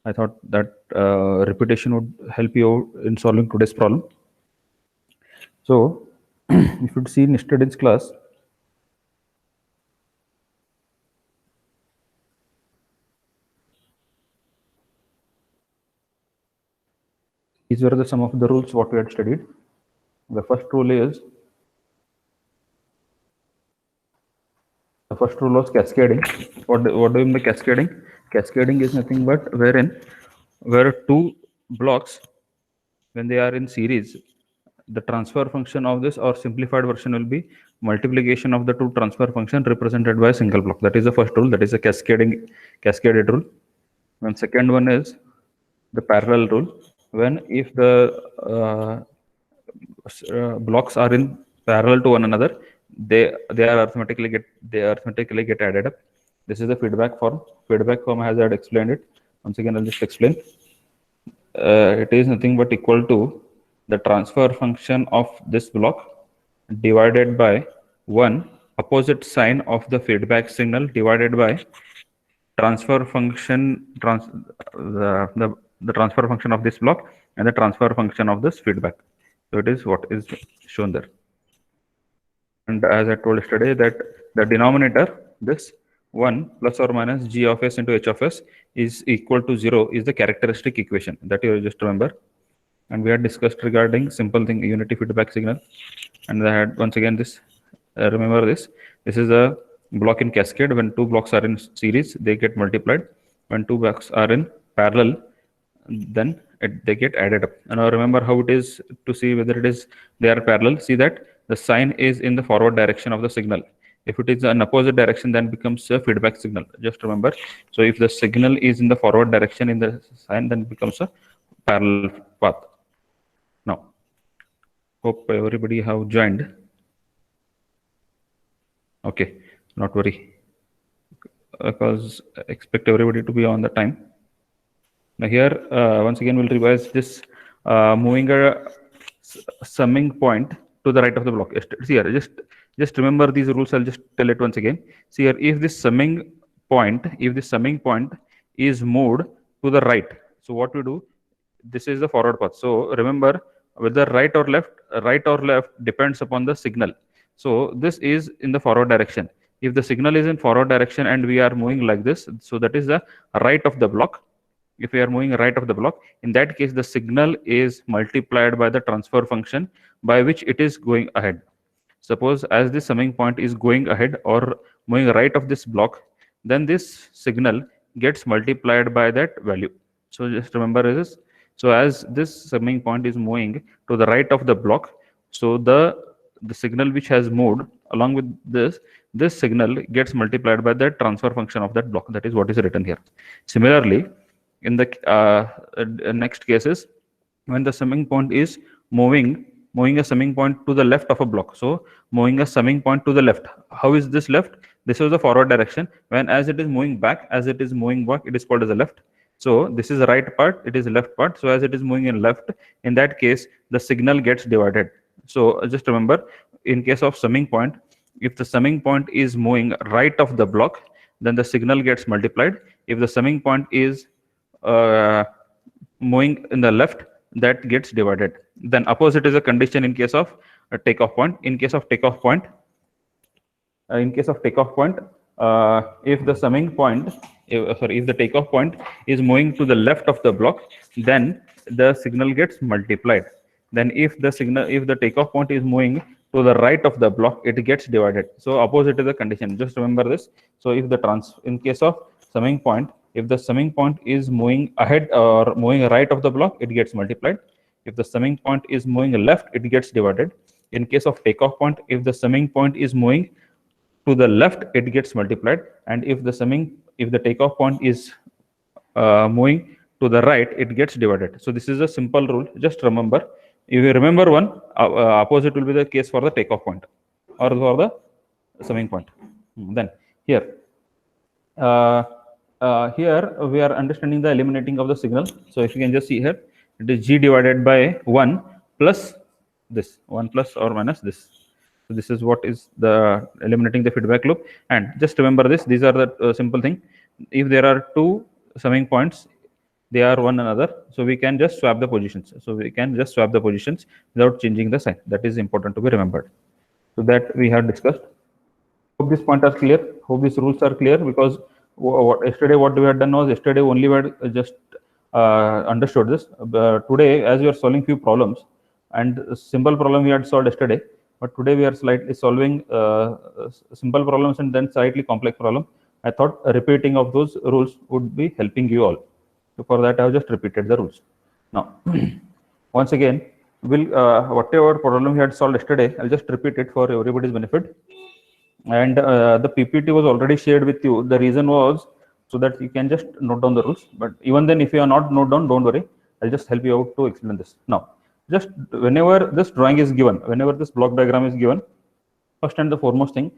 I thought that repetition would help you in solving today's problem. So, if you'd seen yesterday's class, these were the some of the rules what we had studied. The first rule is the first rule was cascading. What do you mean by cascading? Cascading is nothing but where two blocks, when they are in series, the transfer function of this or simplified version will be multiplication of the two transfer function represented by a single block. That is the first rule. That is a cascaded rule. And second one is the parallel rule. When if the blocks are in parallel to one another, they arithmetically get added up. This is the feedback form. Feedback form, as I had explained it. Once again, I'll just explain. It is nothing but equal to the transfer function of this block divided by one opposite sign of the feedback signal divided by transfer function the transfer function of this block and the transfer function of this feedback. So it is what is shown there. And as I told yesterday, that the denominator, this 1 plus or minus g of s into h of s is equal to 0 is the characteristic equation that you just remember. And we had discussed regarding simple thing, unity feedback signal. And I had once again this, remember this is a block in cascade. When two blocks are in series, they get multiplied. When two blocks are in parallel, then they get added up. And now remember how it is to see whether they are parallel. See that the sign is in the forward direction of the signal. If it is an opposite direction, then becomes a feedback signal. Just remember. So if the signal is in the forward direction in the sign, then it becomes a parallel path. Now, hope everybody have joined. Okay, not worry, because expect everybody to be on the time. Now here, once again, we'll revise this moving a summing point to the right of the block. See here, just remember these rules. I'll just tell it once again. See here, if this summing point is moved to the right, so what we do, this is the forward path. So remember, whether right or left depends upon the signal. So this is in the forward direction. If the signal is in forward direction and we are moving like this, so that is the right of the block. If we are moving right of the block, in that case, the signal is multiplied by the transfer function by which it is going ahead. Suppose as this summing point is going ahead or moving right of this block, then this signal gets multiplied by that value. So just remember this. So as this summing point is moving to the right of the block, so the signal which has moved along with this signal gets multiplied by the transfer function of that block. That is what is written here. Similarly, in the next cases, when the summing point is moving a summing point to the left of a block. So moving a summing point to the left. How is this left? This is the forward direction. When as it is moving back, it is called as a left. So this is the right part, it is the left part. So as it is moving in left, in that case, the signal gets divided. So just remember, in case of summing point, if the summing point is moving right of the block, then the signal gets multiplied. If the summing point is moving in the left, that gets divided. Then opposite is a condition in case of a takeoff point. In case of takeoff point, if the summing point, if the takeoff point is moving to the left of the block, then the signal gets multiplied. Then if the takeoff point is moving to the right of the block, it gets divided. So opposite is the condition. Just remember this. So if in case of summing point, if the summing point is moving ahead or moving right of the block, it gets multiplied. If the summing point is moving left, it gets divided. In case of takeoff point, if the summing point is moving to the left, it gets multiplied. And if the takeoff point is moving to the right, it gets divided. So this is a simple rule. Just remember. If you remember one, opposite will be the case for the takeoff point or for the summing point. Then here we are understanding the eliminating of the signal. So if you can just see here, it is g divided by 1 plus this, 1 plus or minus this. So this is what is the eliminating the feedback loop. And just remember this, these are the simple thing. If there are two summing points, they are one another, so we can just swap the positions. So we can just swap the positions without changing the sign. That is important to be remembered. So that we have discussed. Hope this point is clear. Hope these rules are clear, because yesterday what we had done was, yesterday only we had just understood this. Today, as we are solving few problems, and simple problem we had solved yesterday, but today we are slightly solving simple problems and then slightly complex problem. I thought repeating of those rules would be helping you all. So for that, I have just repeated the rules. Now, once again, we'll whatever problem we had solved yesterday, I'll just repeat it for everybody's benefit. And the PPT was already shared with you. The reason was so that you can just note down the rules. But even then, if you are not note down, don't worry. I'll just help you out to explain this. Now, just whenever this drawing is given, whenever this block diagram is given, first and the foremost thing,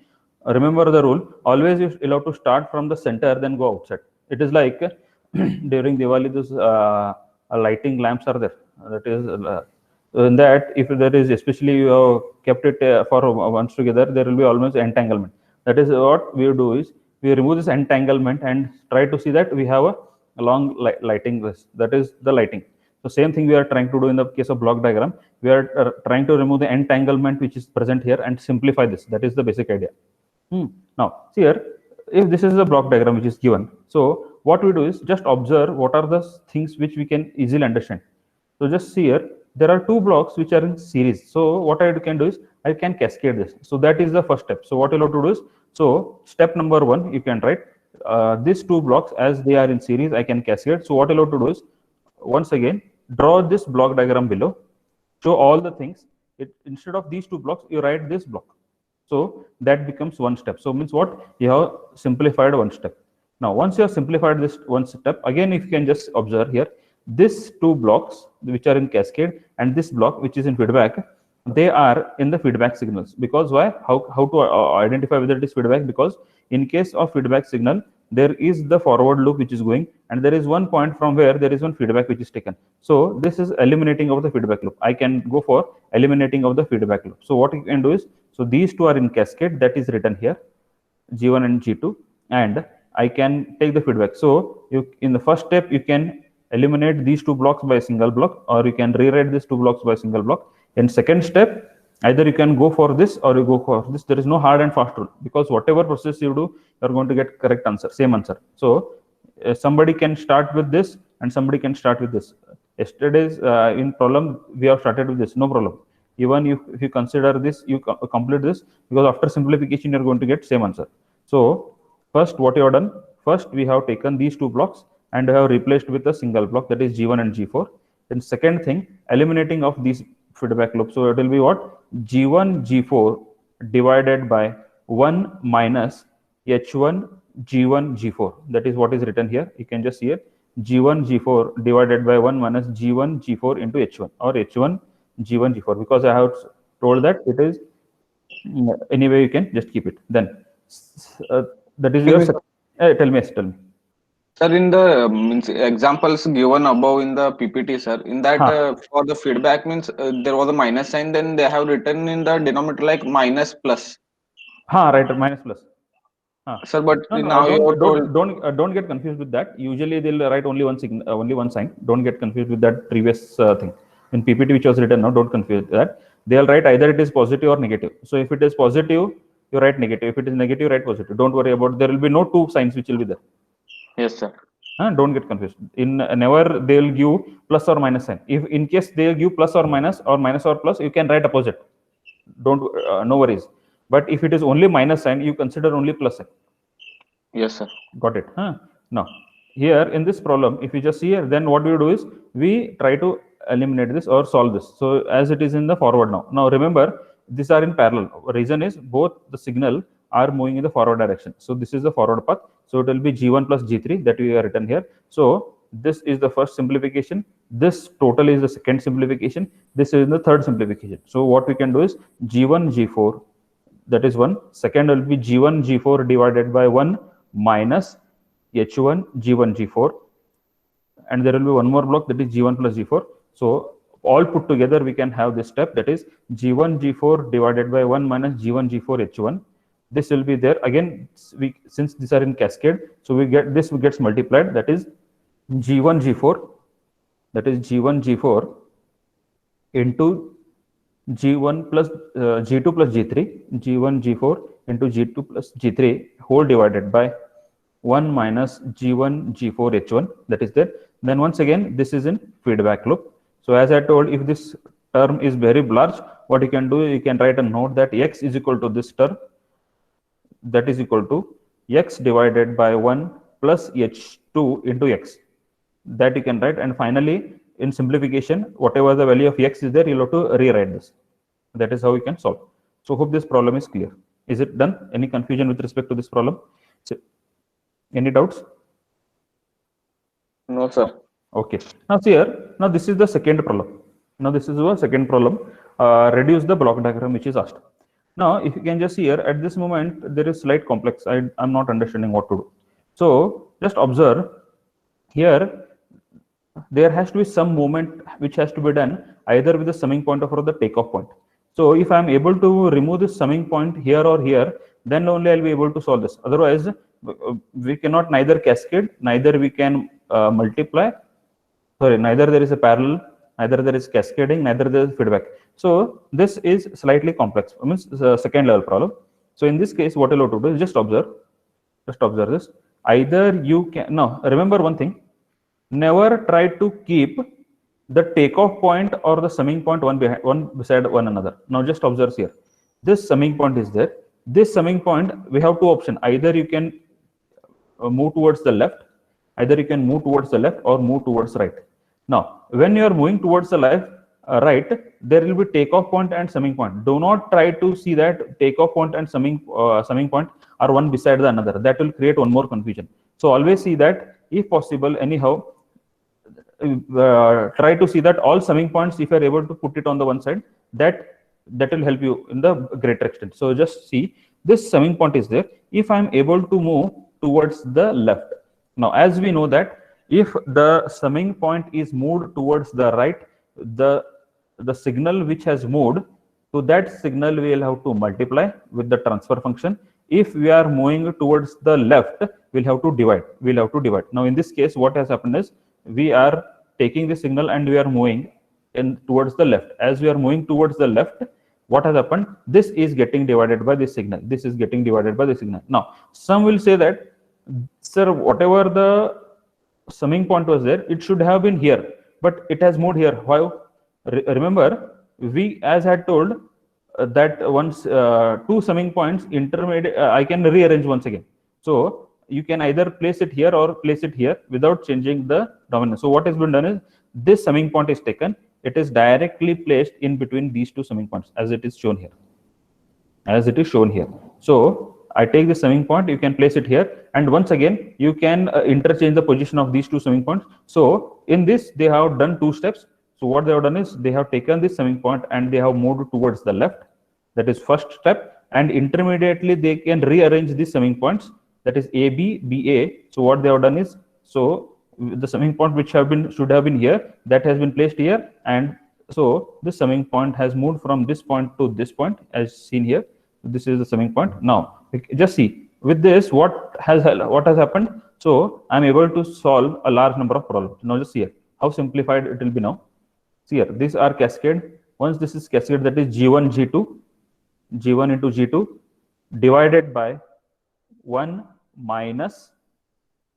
remember the rule. Always you're allowed to start from the center, then go outside. It is like during Diwali, this lighting lamps are there. That is in that, if there is, especially you have kept it for once together, there will be almost entanglement. That is what we do is, we remove this entanglement and try to see that we have a long lighting list. That is the lighting. So same thing we are trying to do in the case of block diagram. We are trying to remove the entanglement which is present here and simplify this. That is the basic idea. Now, see here, if this is the block diagram which is given, so what we do is just observe what are the things which we can easily understand. So just see here, there are two blocks which are in series. So what I can do is, I can cascade this. So that is the first step. So what you'll have to do is, so step number 1, you can write these two blocks as they are in series, I can cascade. So what you'll have to do is, once again, draw this block diagram below, show all the things. Instead of these two blocks, you write this block. So that becomes one step. So means what? You have simplified one step. Now, once you have simplified this one step, again, if you can just observe here, these two blocks which are in cascade and this block which is in feedback, they are in the feedback signals. Because why? How to identify whether it is feedback? Because in case of feedback signal, there is the forward loop which is going, and there is one point from where there is one feedback which is taken. So this is eliminating of the feedback loop. I can go for eliminating of the feedback loop. So what you can do is, so these two are in cascade, that is written here, G1 and G2, and I can take the feedback. So you, in the first step, you can eliminate these two blocks by a single block, or you can rewrite these two blocks by a single block. In second step, either you can go for this or you go for this. There is no hard and fast rule, because whatever process you do, you are going to get correct answer, same answer. So somebody can start with this and somebody can start with this. Yesterday's in problem, we have started with this, no problem. Even if you consider this, you complete this, because after simplification, you are going to get same answer. So first, what you have done, first we have taken these two blocks and have replaced with a single block, that is G1 and G4. Then second thing, eliminating of these feedback loop. So it will be what? G1 G4 divided by 1 minus H1 G1 G4. That is what is written here. You can just see it. G1 G4 divided by 1 minus G1 G4 into H1, or H1 G1 G4, because I have told that it is anyway, you can just keep it. Then that is your tell me. Sir, in the means examples given above in the PPT, sir, in that for the feedback means there was a minus sign, then they have written in the denominator like minus plus. Right, minus plus. Sir, but now don't get confused with that. Usually they'll write only one sign. Don't get confused with that previous thing. In PPT which was written, now don't confuse that. They'll write either it is positive or negative. So if it is positive, you write negative. If it is negative, write positive. Don't worry about. There will be no two signs which will be there. Yes, sir. Don't get confused. In never they'll give plus or minus sign. If in case they'll give plus or minus or plus, you can write opposite. Don't no worries. But if it is only minus sign, you consider only plus sign. Yes, sir. Got it? Now here in this problem, if you just see here, then what we do is we try to eliminate this or solve this. So as it is in the forward now. Now remember, these are in parallel. Reason is both the signal are moving in the forward direction. So this is the forward path. So it will be G1 plus G3 that we have written here. So this is the first simplification. This total is the second simplification. This is the third simplification. So what we can do is G1 G4, that is 1. Second will be G1 G4 divided by 1 minus H1 G1 G4. And there will be one more block, that is G1 plus G4. So all put together, we can have this step, that is G1 G4 divided by 1 minus G1 G4 H1. This will be there again. Since these are in cascade, so we get this gets multiplied, that is G1, G4, that is G1, G4 into G1 plus G2 plus G3, G1, G4 into G2 plus G3 whole divided by 1 minus G1, G4, H1, that is there. Then once again, this is in feedback loop. So as I told, if this term is very large, what you can do, you can write a note that X is equal to this term, that is equal to X divided by 1 plus H2 into X, that you can write. And finally, in simplification, whatever the value of X is there, you'll have to rewrite this. That is how you can solve. So hope this problem is clear. Is it done? Any confusion with respect to this problem? So, any doubts? No, sir. Okay. Now see here. Now this is the second problem. Now this is the second problem. Reduce the block diagram which is asked. Now if you can just see here, at this moment there is slight complex. I'm not understanding what to do. So just observe here. There has to be some movement which has to be done either with the summing point or the takeoff point. So if I am able to remove this summing point here or here, then only I'll be able to solve this. Otherwise, we cannot neither cascade, neither we can multiply. Sorry, neither there is a parallel, neither there is cascading, neither there is feedback. So this is slightly complex. I mean, second level problem. So in this case, what you'll have to do is just observe this. Either you can now remember one thing. Never try to keep the takeoff point or the summing point one beside one another. Now just observe here. This summing point is there. This summing point, we have two options. Either you can move towards the left, or move towards right. Now, when you are moving towards the left, right, there will be takeoff point and summing point. Do not try to see that takeoff point and summing point are one beside the another. That will create one more confusion. So always see that, if possible, anyhow, try to see that all summing points, if you are able to put it on the one side, that will help you in the greater extent. So just see, this summing point is there. If I am able to move towards the left, now as we know that if the summing point is moved towards the right, the signal which has moved, to that signal we will have to multiply with the transfer function. If we are moving towards the left, we'll have to divide. Now in this case, what has happened is, we are taking the signal and we are moving towards the left. As we are moving towards the left, what has happened? This is getting divided by this signal. Now, some will say that, sir, whatever the summing point was there, it should have been here, but it has moved here. Why? Remember, we, as I had told, that once two summing points intermediate, I can rearrange once again. So you can either place it here or place it here without changing the dominance. So what has been done is, this summing point is taken, it is directly placed in between these two summing points, as it is shown here. So I take the summing point, you can place it here, and once again you can interchange the position of these two summing points. So in this, they have done two steps. So what they have done is, they have taken this summing point and they have moved towards the left. That is first step. And intermediately they can rearrange these summing points, that is AB, BA. So what they have done is, so the summing point which should have been here, that has been placed here, and so this summing point has moved from this point to this point, as seen here. This is the summing point. Now just see, with this, what has happened? So I'm able to solve a large number of problems. Now just see here how simplified it will be now. See here, these are cascade. Once this is cascade, that is G1, G2, G1 into G2 divided by 1 minus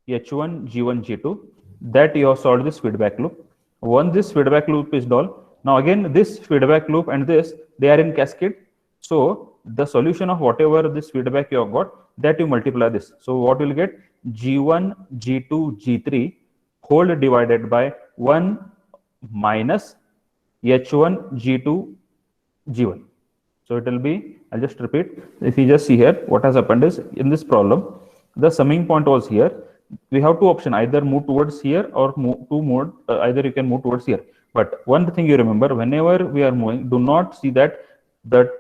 H1, G1, G2, that you have solved this feedback loop. Once this feedback loop is done, now again this feedback loop and this, they are in cascade. So the solution of whatever this feedback you have got, that you multiply this. So what will get? G1, G2, G3 whole divided by 1 minus H1, G2, G1. So it will be, I'll just repeat. If you just see here, what has happened is, in this problem, the summing point was here. We have two options, either move towards here or either you can move towards here. But one thing you remember, whenever we are moving, do not see that the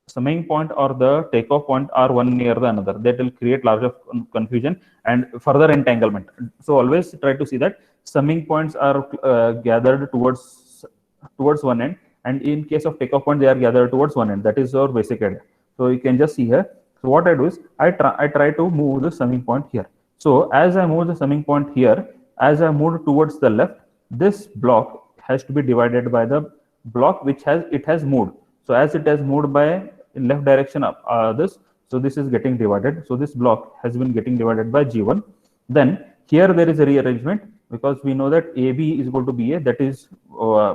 summing point or the takeoff point are one near the another. That will create larger confusion and further entanglement. So always try to see that summing points are gathered towards one end, and in case of takeoff point, they are gathered towards one end. That is our basic idea. So you can just see here. So what I do is, I try to move the summing point here. So as I move the summing point here, as I moved towards the left, this block has to be divided by the block which has moved. So as it has moved by in left direction up this, so this is getting divided. So this block has been getting divided by G1. Then here there is a rearrangement because we know that AB is equal to BA. That is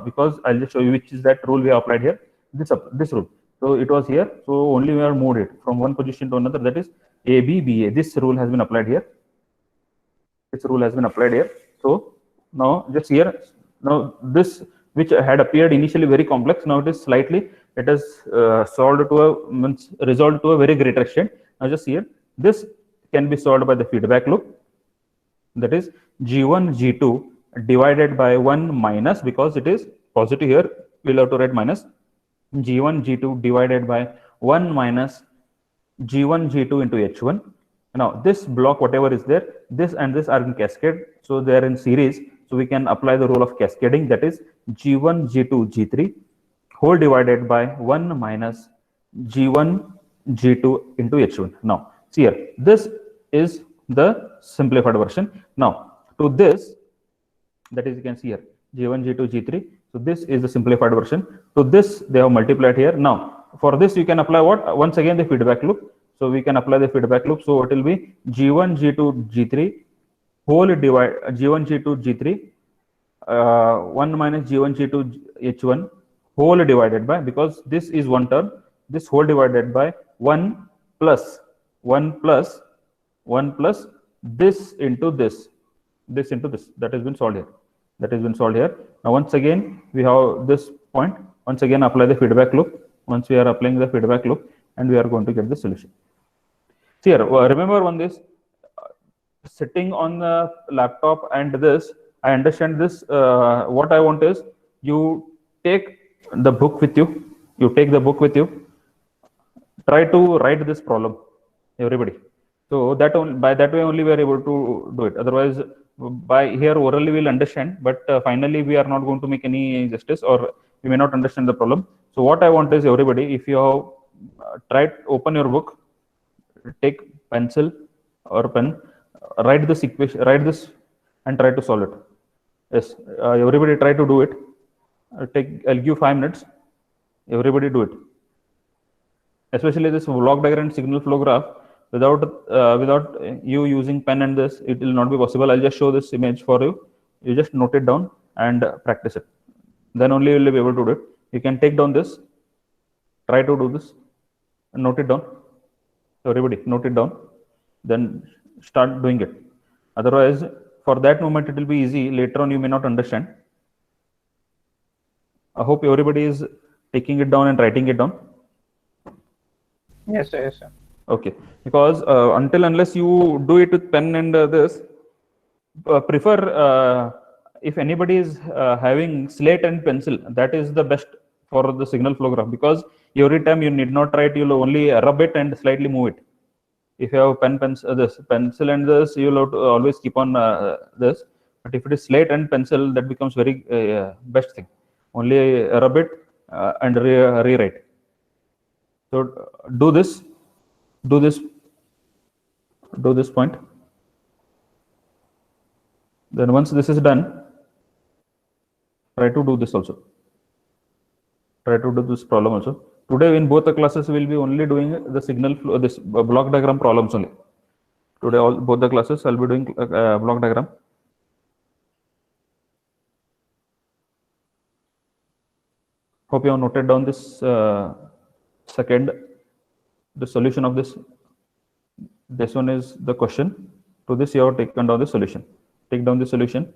because I'll just show you which is that rule we have applied here. This rule. So it was here. So only we have moved it from one position to another. That is AB BA. This rule has been applied here. This rule has been applied here. So now just here, now this which had appeared initially very complex, now it is slightly, it has solved to a resolved to a very greater extent. Now just here, this can be solved by the feedback loop. That is G1 G2 divided by 1 minus, because it is positive here, we'll have to write minus G1 G2 divided by 1 minus G1 G2 into H1. Now this block, whatever is there, this and this are in cascade, so they are in series. So we can apply the rule of cascading, that is G1 G2 G3 whole divided by 1 minus G1 G2 into H1. Now see here, this is the simplified version. Now to this, that is you can see here G1 G2 G3. So this is the simplified version. To this they have multiplied here. Now for this you can apply what? Once again the feedback loop. So we can apply the feedback loop. So it will be G1 G2 G3 whole divide G1 G2 G3 1 minus G1 G2 H1 whole divided by, because this is one term, this whole divided by 1 plus this into this into this. That has been solved here. That has been solved here. Now once again we have this point. Once again apply the feedback loop. Once we are applying the feedback loop, and we are going to get the solution. See here, remember on this, sitting on the laptop and this, I understand this. What I want is you take the book with you. You take the book with you. Try to write this problem, everybody. So that by that way only we are able to do it. Otherwise, by here orally we'll understand, but finally we are not going to make any justice, or we may not understand the problem. So what I want is everybody, if you have tried, open your book, take pencil or pen, write this equation, write this, and try to solve it. Yes, everybody try to do it. I'll give 5 minutes. Everybody do it. Especially this block diagram signal flow graph. Without you using pen and this, it will not be possible. I'll just show this image for you. You just note it down and practice it. Then only you will be able to do it. You can take down this. Try to do this and note it down. Everybody note it down. Then start doing it. Otherwise, for that moment it will be easy. Later on you may not understand. I hope everybody is taking it down and writing it down. Yes, sir. Yes, sir. Okay, because unless you do it with pen and this, prefer if anybody is having slate and pencil, that is the best for the signal flow graph, because every time you need not write, you'll only rub it and slightly move it. If you have this pencil and this, you'll have to always keep on this. But if it is slate and pencil, that becomes very best thing. Only rub it and rewrite. So do this point. Then once this is done, try to do this also. Try to do this problem also. Today in both the classes we will be only doing the signal flow, this block diagram problems only. Today both the classes I'll be doing block diagram. Hope you have noted down this the solution of this. This one is the question. To this you have taken down the solution. Take down the solution.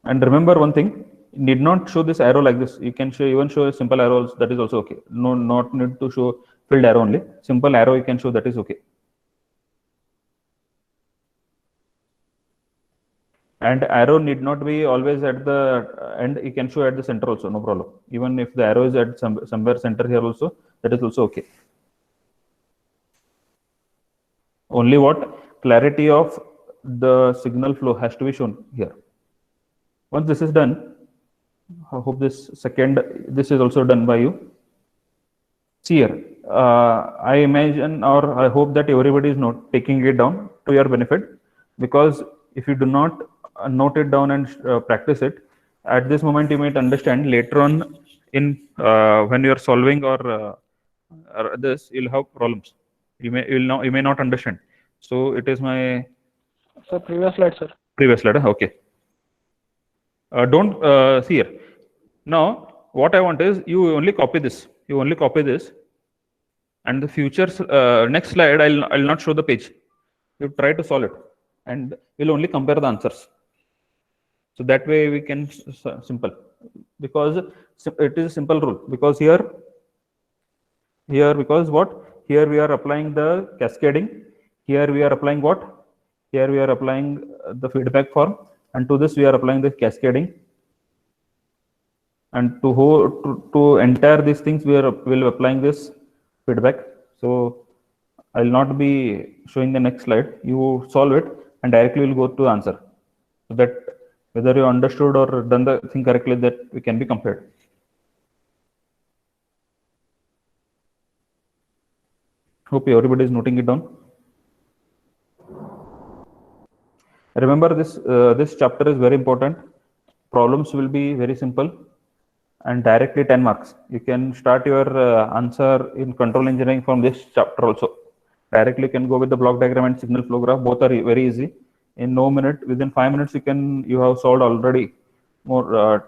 And remember one thing, need not show this arrow like this. You can even show a simple arrows, that is also okay. No, not need to show filled arrow only. Simple arrow you can show, that is okay. And arrow need not be always at the end. You can show at the center also, no problem. Even if the arrow is at somewhere center here also, that is also okay. Only what clarity of the signal flow has to be shown here. Once this is done, I hope this is also done by you. See here, I imagine or I hope that everybody is not taking it down to your benefit, because if you do not note it down and practice it. At this moment, you might understand. Later on, in when you are solving or this, you'll have problems. You may not understand. So it is my Sir, previous slide, sir. previous slide. Okay. Don't see here. Now, what I want is you only copy this. You only copy this, and the future next slide. I'll not show the page. You try to solve it, and we'll only compare the answers. So that way we can simple, because it is a simple rule. Because here because what, here we are applying the cascading. Here we are applying what? Here we are applying the feedback form, and to this we are applying the cascading. And to entire these things will applying this feedback. So I will not be showing the next slide. You solve it and directly will go to answer, so that whether you understood or done the thing correctly, that we can be compared. Hope everybody is noting it down. Remember this this chapter is very important. Problems will be very simple and directly 10 marks. You can start your answer in control engineering from this chapter also. Directly you can go with the block diagram and signal flow graph. Both are very easy. In no minute, within 5 minutes, you have solved already more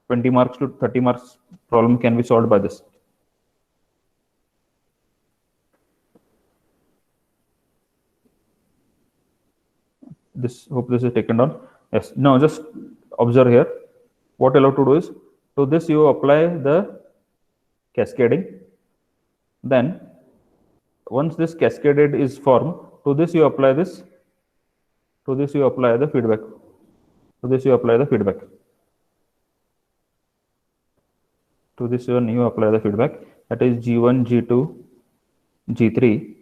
20 marks to 30 marks problem can be solved by this. Hope this is taken down. Yes. Now just observe here. What you'll have to do is, to this you apply the cascading. Then once this cascaded is formed, to this you apply this. To this you apply the feedback. To this you apply the feedback. To this one you apply the feedback. That is G1, G2, G3.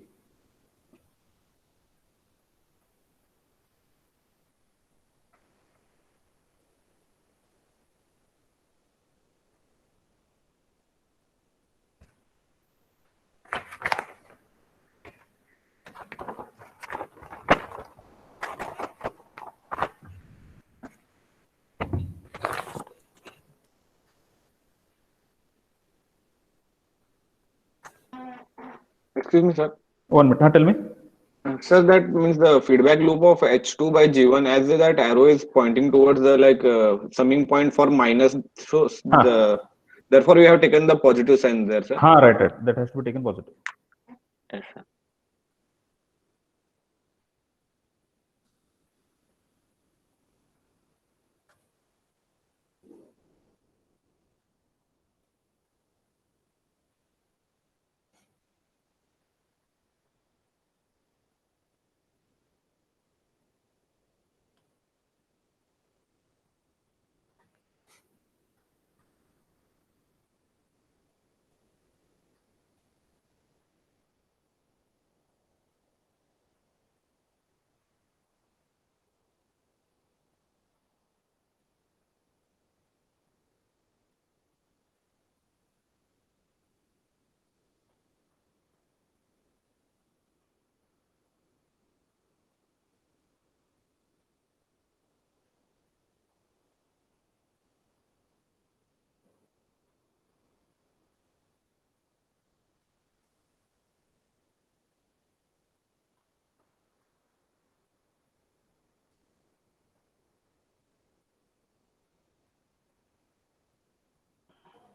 Excuse me, sir. 1 minute. Tell me. Sir, that means the feedback loop of H2 by G1, as that arrow is pointing towards the summing point for minus. So therefore we have taken the positive sign there, sir. Right. That has to be taken positive. Yes, sir.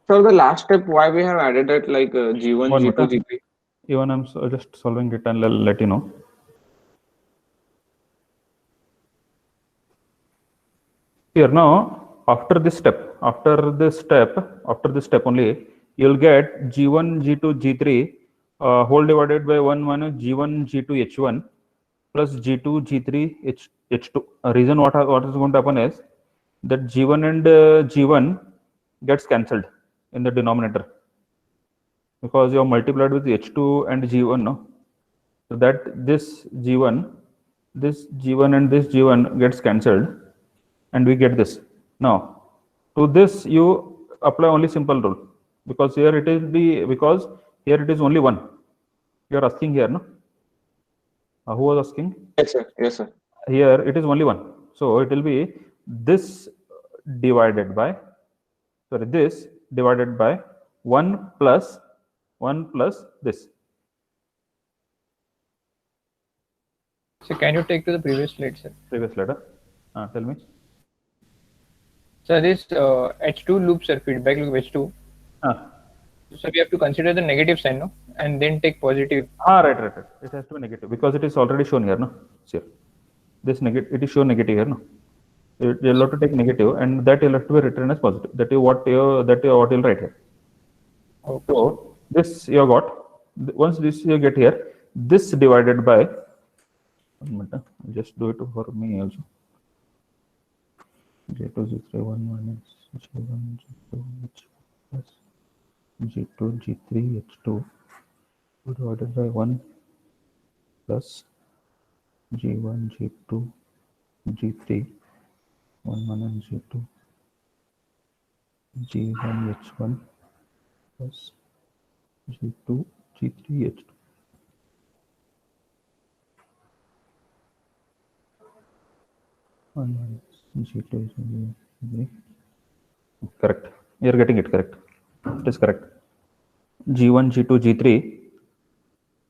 So the last step, why we have added that G1, 1 G2, minute. G3? Even I'm just solving it and I'll let you know. Here now, after this step only, you'll get G1, G2, G3 whole divided by 1 minus G1, G2, H1 plus G2, G3, H2. Reason what is going to happen is that G1 and G1 gets cancelled in the denominator, because you have multiplied with H2 and G1, no? So that this G1 and this G1 gets cancelled, and we get this. Now, to this you apply only simple rule, because here it is only 1. You are asking here, no? Who was asking? Yes, sir. Yes, sir. Here it is only 1. So it will be this divided by, sorry, this divided by 1 plus this. So can you take to the previous slide, sir? Previous letter. Tell me. So this H2 loop, sir, feedback loop H2. So we have to consider the negative sign, no? And then take positive. Right. It has to be negative because it is already shown here, no? Here. This negative, it is shown negative here, no? You'll have to take negative, and that you'll have to be written as positive. That is what you'll write here. Okay. So this you got. Once this you get here, this divided by. 1 minute. I'll just do it for me also. J2 G3 1 minus G1 G2 H plus G2 G3 H2 divided by 1 plus G1 G2 G3 1 minus G2 G1 H1 plus G2 G3 H2. Correct. You're getting it correct. It is correct. G1, G2, G3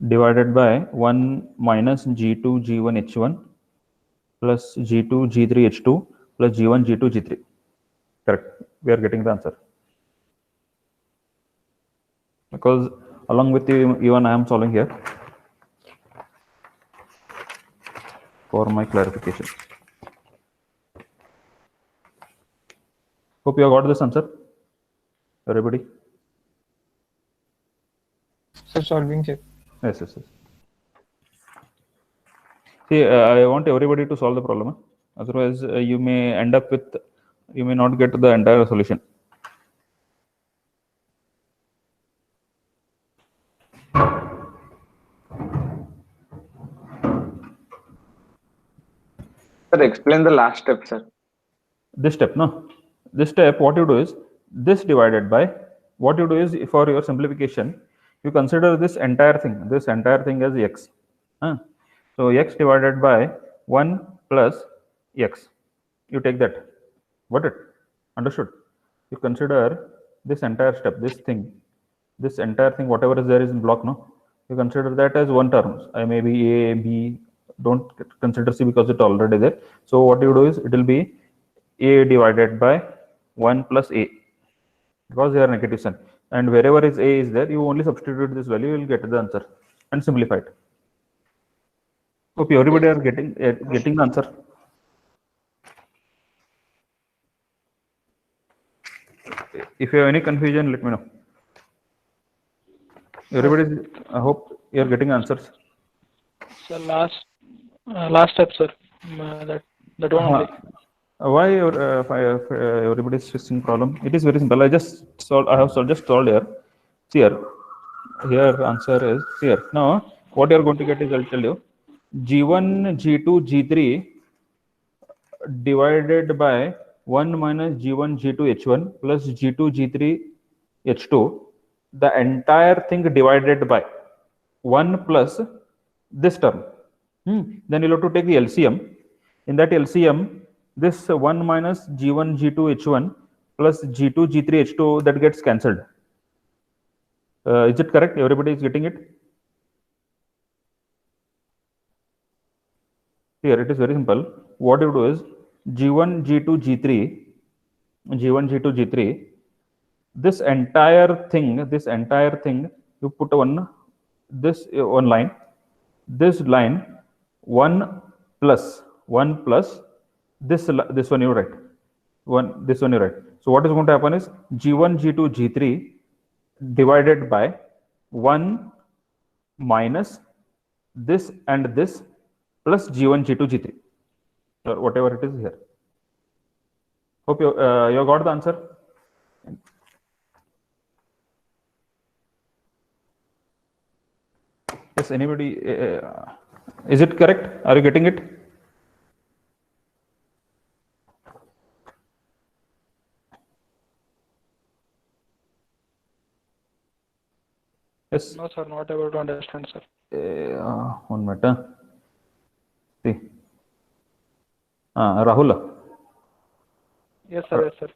divided by 1 minus G2, G1, H1 plus G2, G3, H2 plus G1, G2, G3. Correct. We are getting the answer. Because along with you, even I am solving here for my clarification. Hope you have got this answer, everybody. So solving, sir. Yes. See, I want everybody to solve the problem. Otherwise, you may end up with, you may not get the entire solution. Sir, explain the last step, sir. This step, no? This step, what you do is, this divided by, what you do is, for your simplification, you consider this entire thing as x. So x divided by 1 plus x. You take that. Got it? Understood? You consider this entire step, this entire thing, whatever is there is in block, no? You consider that as one term. I may be A, B, don't consider C because it's already there. So what you do is, it will be A divided by 1 plus A, because they are negative sign. And wherever is A is there, you only substitute this value, you will get the answer and simplify it. Hope everybody are getting the answer. If you have any confusion, let me know. Everybody, I hope you are getting answers. So last step, sir. That one only. Why everybody is facing problem? It is very simple. I just solved. I have just solved here. See here answer is here. Now what you are going to get is, I'll tell you. G1, G2, G3 divided by 1 minus G1, G2, H1 plus G2, G3, H2. The entire thing divided by 1 plus this term. Then you'll have to take the LCM. In that LCM, this 1 minus G1, G2, H1 plus G2, G3, H2, that gets cancelled. Is it correct? Everybody is getting it? Here it is very simple. What you do is, G1, G2, G3, this entire thing, you put one line, this line 1 plus this one you write, this one you write. So what is going to happen is, G1, G2, G3 divided by 1 minus this and this plus G1, G2, G3, or whatever it is here. Hope you got the answer. Yes, anybody? Is it correct? Are you getting it? Yes. No, sir. Not able to understand, sir. 1 minute. See. Rahul. Yes, sir. Yes, sir.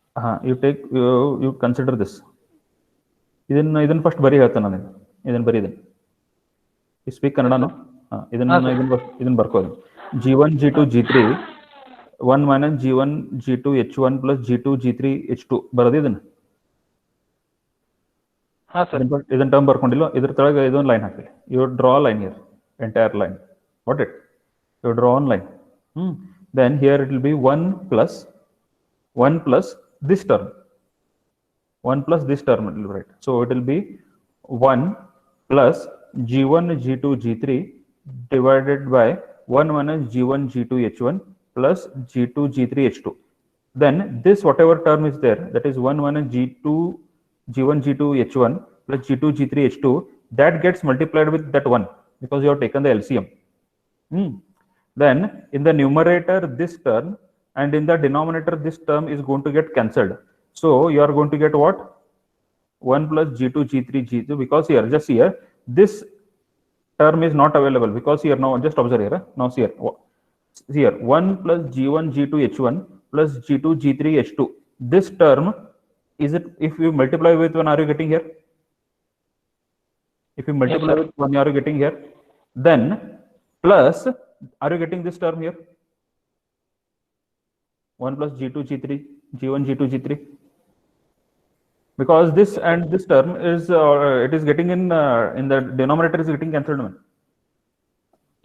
You consider this. ಇದನ್ನ first ಬರಿ ಹೇಳ್ತಾನೆ ನಾನು ಇದನ್ನ ಬರೀತೀನಿ. You speak Kannada, no? ಇದನ್ನ ಬರ್ಕೋದು. G1 G2 G3 1 minus G1 G2 H1 plus G2 G3 H2 ಬರೋದು ಇದನ್ನ. ಇದನ್ನ ಟರ್ಮ್ ಬರ್ಕೊಂಡಿಲ್ಲ. ಇದ್ರ ಕೆಳಗೆ ಇದೊಂದು line hockey. You draw a line here, entire line. Got it? You draw one line. Then here it will be 1 plus this term. 1 plus this term, right? So it will be 1 plus G1 G2 G3 divided by 1 minus G1 G2 H1 plus G2 G3 H2. Then this whatever term is there, that is 1 minus G1 G2 H1 plus G2 G3 H2, that gets multiplied with that 1 because you have taken the LCM. Then in the numerator this term and in the denominator this term is going to get cancelled. So you are going to get what? 1 plus G2 G3 G2, because here, just here, this term is not available because here, now just observe here, now see here 1 plus G1 G2 H1 plus G2 G3 H2. This term, is it, if you multiply with 1, are you getting here? If you multiply with 1, are you getting here? Then plus, are you getting this term here? 1 plus G2 G3 G1 G2 G3, because this and this term is it is getting in the denominator is getting cancelled.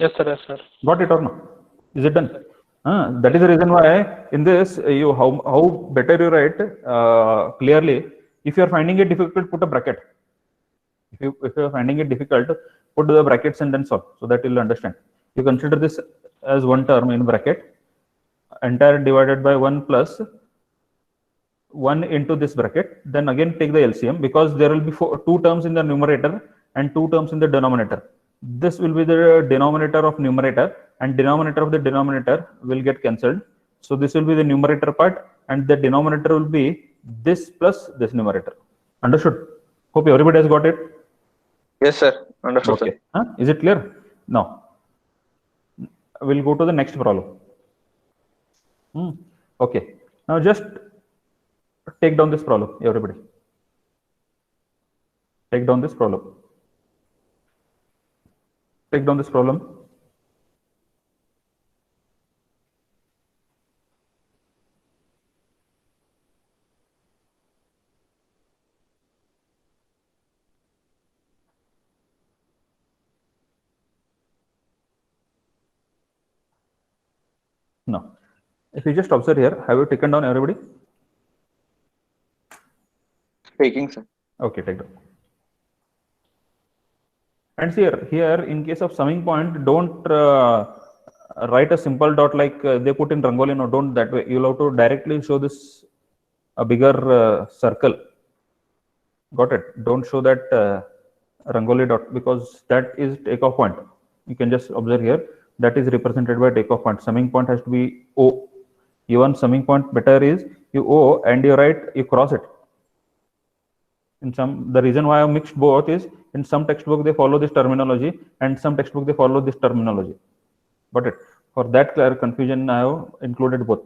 Yes, sir. Yes, sir. Got it or no? Is it done? That is the reason why in this you how better you write clearly. If you are finding it difficult, put a bracket. If you are finding it difficult, put the brackets and then solve, so that you will understand. You consider this as one term in bracket, entire divided by 1 plus 1 into this bracket, then again take the LCM, because there will be 2 terms in the numerator and 2 terms in the denominator. This will be the denominator of numerator, and denominator of the denominator will get cancelled. So this will be the numerator part, and the denominator will be this plus this numerator. Understood? Hope everybody has got it. Yes, sir. Understood, okay. Sir. Is it clear? Now we'll go to the next problem. Okay. Now just take down this problem, everybody. Take down this problem. Take down this problem. Now, if you just observe here, have you taken down, everybody? Taking, sir. Okay, take down. And see here in case of summing point, don't write a simple dot like they put in Rangoli. No, don't that way. You'll have to directly show this a bigger circle. Got it? Don't show that Rangoli dot, because that is takeoff point. You can just observe here, that is represented by takeoff point. Summing point has to be O. Even summing point better is you O and you write, you cross it. In some, the reason why I mixed both is in some textbook they follow this terminology and some textbook they follow this terminology. Got it? For that clear confusion, I have included both.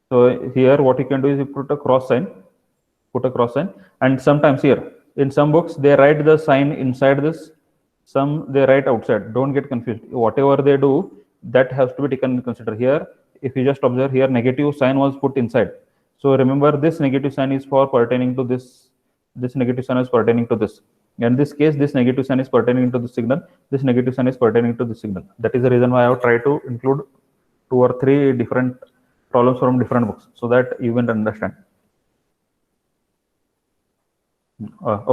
So here what you can do is you put a cross sign, and sometimes here in some books they write the sign inside this, some they write outside. Don't get confused. Whatever they do, that has to be taken into consider. Here, if you just observe here, negative sign was put inside. So remember, this negative sign is for pertaining to this. This negative sign is pertaining to this. In this case, this negative sign is pertaining to the signal. This negative sign is pertaining to the signal. That is the reason why I have tried to include 2 or 3 different problems from different books, so that you will understand.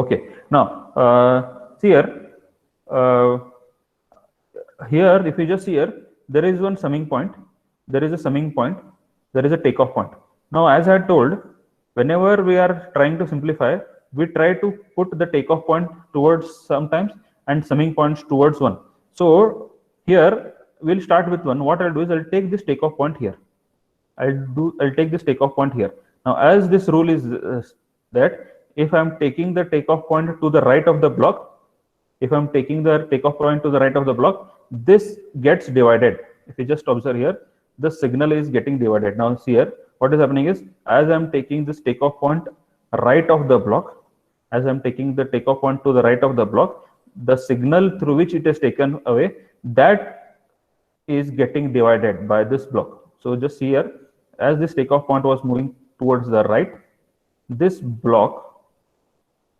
Okay. Now, see here. Here, if you just see here, there is one summing point. There is a summing point. There is a takeoff point. Now, as I had told, whenever we are trying to simplify, we try to put the takeoff point towards sometimes and summing points towards 1. So here we'll start with 1. What I'll do is I'll take this takeoff point here. I'll take this takeoff point here. Now, as this rule is that if I'm taking the takeoff point to the right of the block, if I'm taking the takeoff point to the right of the block, this gets divided. If you just observe here, the signal is getting divided. Now see here, what is happening is, as I'm taking this takeoff point right of the block, as I'm taking the takeoff point to the right of the block, the signal through which it is taken away, that is getting divided by this block. So just see here, as this takeoff point was moving towards the right, this block,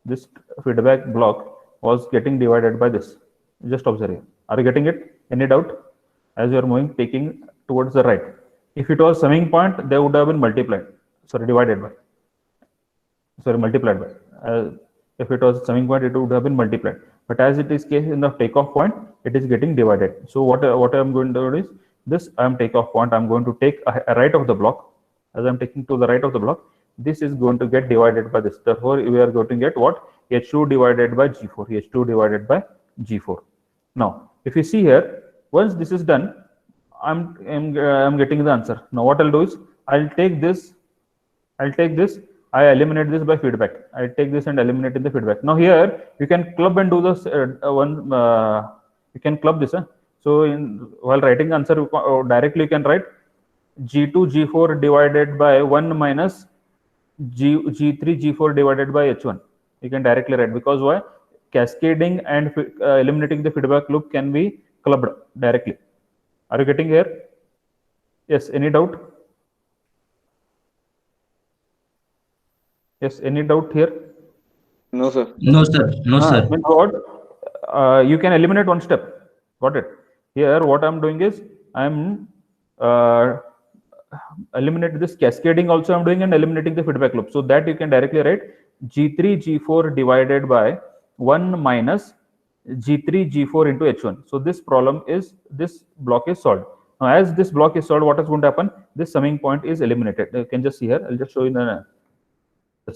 this feedback block was getting divided by this. Just observe here. Are you getting it? Any doubt? As you are moving, taking towards the right. If it was summing point, they would have been multiplied. Sorry, divided by. Sorry, multiplied by. If it was summing point, it would have been multiplied. But as it is case in the takeoff point, it is getting divided. So what I am going to do is, this I am takeoff point, I am going to take a right of the block. As I am taking to the right of the block, this is going to get divided by this. Therefore, we are going to get what? H2 divided by G4. H2 divided by G4. Now, if you see here, once this is done, I'm getting the answer. Now, what I'll do is, I'll take this, I eliminate this by feedback. I take this and eliminate in the feedback. Now here you can club and do this you can club this. So while writing answer, directly you can write G2 G4 divided by 1 minus G3 G4 divided by H1. You can directly write, because why? Cascading and eliminating the feedback loop can be clubbed directly. Are you getting here? Yes. Any doubt? Yes. Any doubt here? No, sir. No, sir. No, sir. Means what? You can eliminate one step. Got it? Here, what I'm doing is, I'm eliminate this cascading also I'm doing, and eliminating the feedback loop. So that you can directly write G3 G4 divided by 1 minus G3 G4 into H1. So this problem is, this block is solved. Now, as this block is solved, what is going to happen? This summing point is eliminated. You can just see here. I'll just show you the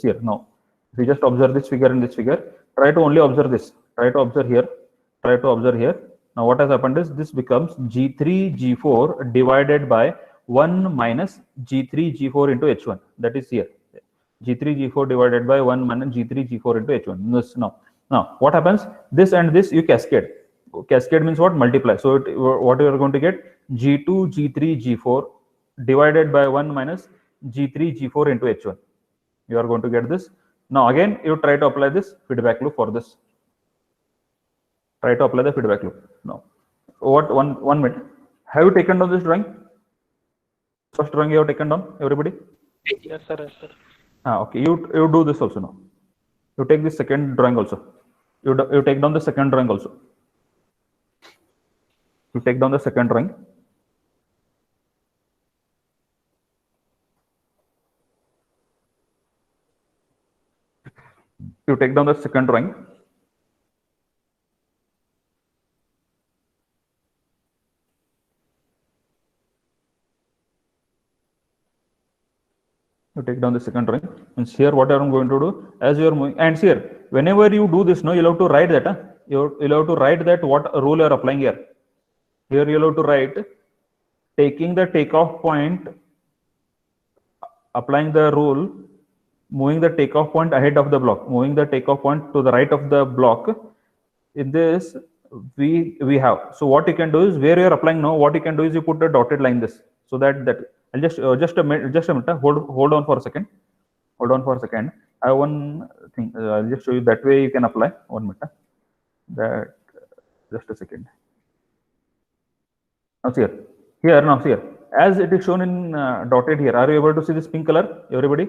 here. Now, if you just observe this figure and this figure, try to only observe this. Try to observe here. Try to observe here. Now, what has happened is, this becomes G3 G4 divided by 1 minus G3 G4 into H1. That is here. G3 G4 divided by 1 minus G3 G4 into H1. This now, what happens? This and this you cascade. Cascade means what? Multiply. So what you are going to get? G2 G3 G4 divided by 1 minus G3 G4 into H1. You are going to get this. Now again, you try to apply this feedback loop for this. Try to apply the feedback loop. Now, one minute. Have you taken down this drawing? First drawing you have taken down, everybody? Yes, sir. Yes, sir. Okay. You do this also now. You take this second drawing also. You take down the second drawing also. You take down the second drawing. You take down the second drawing. You take down the second drawing. And here, what I'm going to do, as you are moving, and here, whenever you do this, no, you'll have to write that. You'll have to write that what rule you are applying here. Here you'll have to write, taking the takeoff point, applying the rule, moving the takeoff point ahead of the block, moving the takeoff point to the right of the block. In this, we have. So what you can do is, where you are applying now, what you can do is, you put the dotted line this, so that I'll just a minute. Hold on for a second. Hold on for a second. I have one thing. I'll just show you that way you can apply. 1 minute. That, just a second. Now see here. Now see here. As it is shown in dotted here. Are you able to see this pink color? Everybody?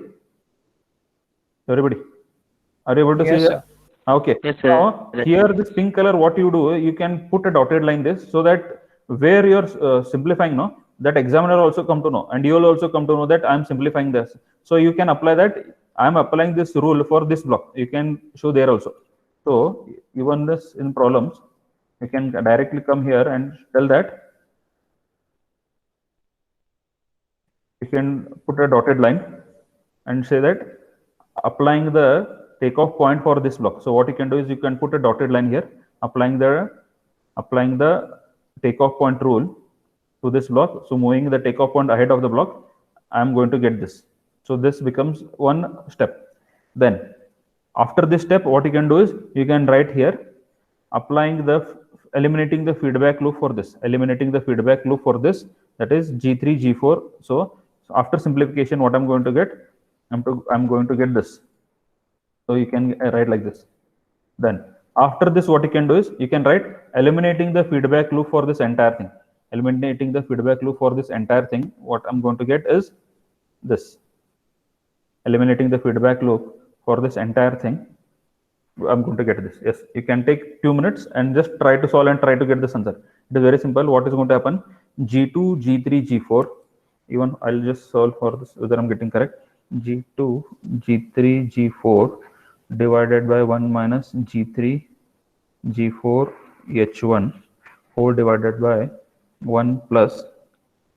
Are you able to see here? Okay. Yes, sir. Now here, this pink color, what you do, you can put a dotted line this, so that where you're simplifying, no, that examiner also come to know, and you will also come to know that I'm simplifying this. So you can apply that. I'm applying this rule for this block. You can show there also. So even this in problems, you can directly come here and tell that. You can put a dotted line and say that applying the takeoff point for this block. So what you can do is, you can put a dotted line here, applying the takeoff point rule to this block. So moving the takeoff point ahead of the block, I'm going to get this. So this becomes one step. Then after this step, what you can do is, you can write here, eliminating the feedback loop for this, that is G3, G4. So after simplification, what I'm going to get? I'm going to get this. So you can write like this. Then after this, what you can do is you can write eliminating the feedback loop for this entire thing. Eliminating the feedback loop for this entire thing, what I'm going to get is this. Eliminating the feedback loop for this entire thing, I'm going to get this. Yes, you can take 2 minutes and just try to solve and try to get this answer. It is very simple. What is going to happen? G2, G3, G4. Even I'll just solve for this whether I'm getting correct. G2, G3, G4 divided by 1 minus G3, G4, H1 whole divided by 1 plus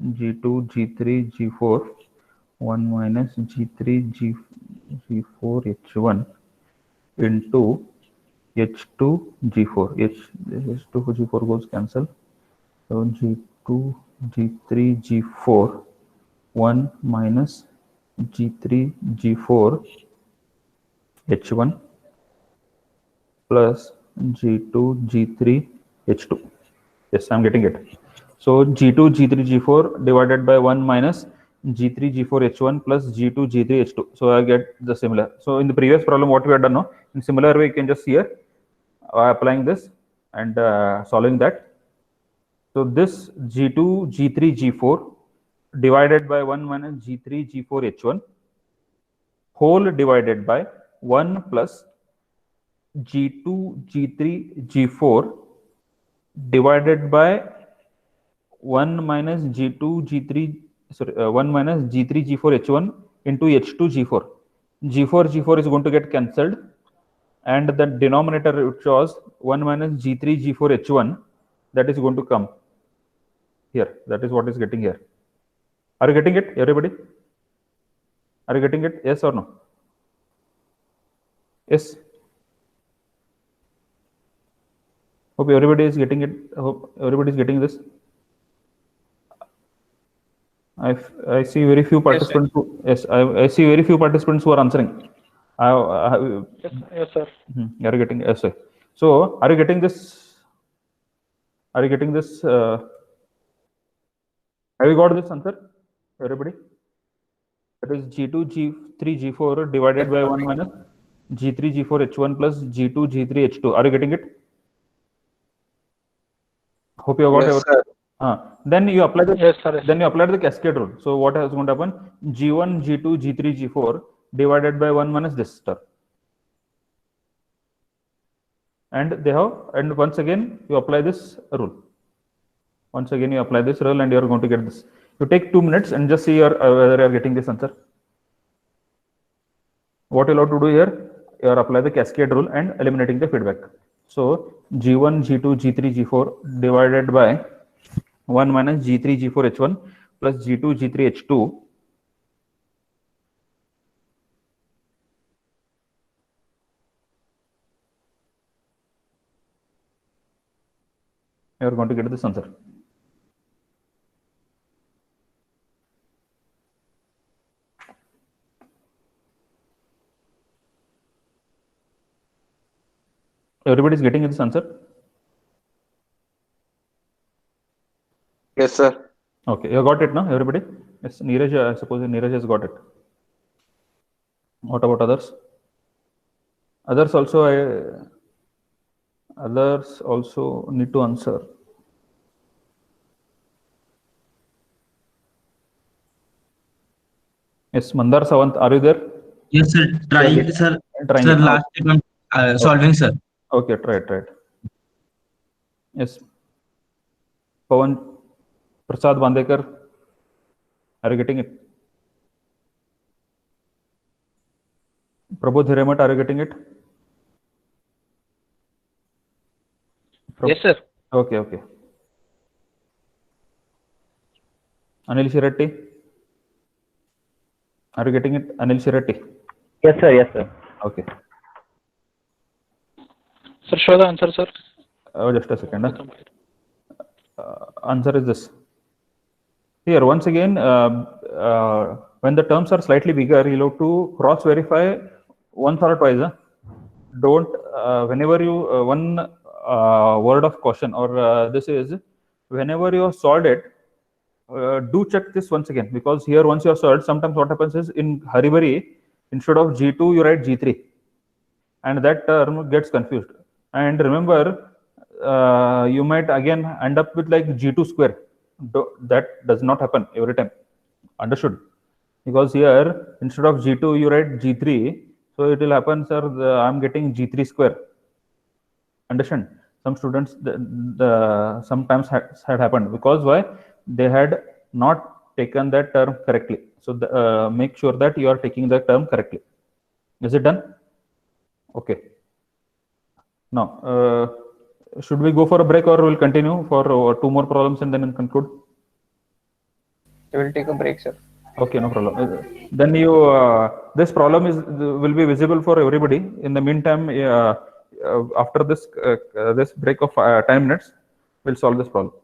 G2, G3, G4 1 minus G3, G4, H1 into H2, G4. H2, G4 goes cancel. So G2, G3, G4 1 minus G3, G4 H1 plus G2, G3, H2. Yes, I'm getting it. So G2, G3, G4 divided by 1 minus G3, G4, H1 plus G2, G3, H2. So I get the similar. So in the previous problem, what we had done now, in similar way, you can just here applying this and solving that. So this G2, G3, G4 divided by 1 minus G3, G4, H1 whole divided by 1 plus G2, G3, G4 divided by 1 minus G2, G3, sorry, 1 minus G3, G4, H1 into H2, G4. G4 is going to get cancelled, and the denominator which was 1 minus G3, G4, H1, that is going to come here. That is what is getting here. Are you getting it, everybody? Are you getting it? Yes or no? Yes. Hope everybody is getting it. Hope everybody is getting this. I see very few participants. Yes, I see very few participants who are answering. Yes, sir. You are getting yes, sir. So are you getting this? Are you getting this? Have you got this answer, everybody? That is G2, G3, G4 divided by 1 minus G3, G4, H1 plus G2, G3, H2. Are you getting it? Hope you have got everything. Then you apply the then you apply the cascade rule. So what is going to happen? G1, G2, G3, G4 divided by 1 minus this term. And they have, and once again you apply this rule. Once again you apply this rule and you are going to get this. You take 2 minutes and just see whether you are getting this answer. What you have to do here, you are apply the cascade rule and eliminating the feedback. So G1, G2, G3, G4 divided by 1 minus G3, G4, H1 plus G2, G3, H2 you are going to get this answer. Everybody is getting this answer? Yes, sir. Okay, you got it now, everybody? Yes, Neeraj, I suppose Neeraj has got it. What about others? Others also need to answer. Yes, Mandar Sawant, are you there? Yes, sir. Trying, sir. Trying Sir, it. last time solving, sir. Okay, try it. Yes. Pawan Prasad Bandekar, are you getting it? Prabodh Hiremat, are you getting it? Yes, sir. Okay. Anil Shiratti, are you getting it? Anil Shiratti. Yes, sir. Okay. Sir, show the answer, sir. Just a second. Answer is this. Here, once again, when the terms are slightly bigger, you have to cross-verify once or twice. Don't, whenever you, one word of caution, or this is, whenever you have solved it, do check this once again, because here once you have solved, sometimes what happens is in hurry instead of G2 you write G3, and that term gets confused. And remember, you might again end up with like G2 square. That does not happen every time. Understood? Because here instead of G2 you write G3, so it will happen, sir, I'm getting G3 square. Understand? Some students sometimes had happened, because why? They had not taken that term correctly. So make sure that you are taking the term correctly. Is it done? Okay. Now, should we go for a break, or we'll continue for 2 more problems and then we'll conclude? We will take a break, sir. Okay, no problem. Then you this problem will be visible for everybody. In the meantime, after this break of 10 minutes, we'll solve this problem.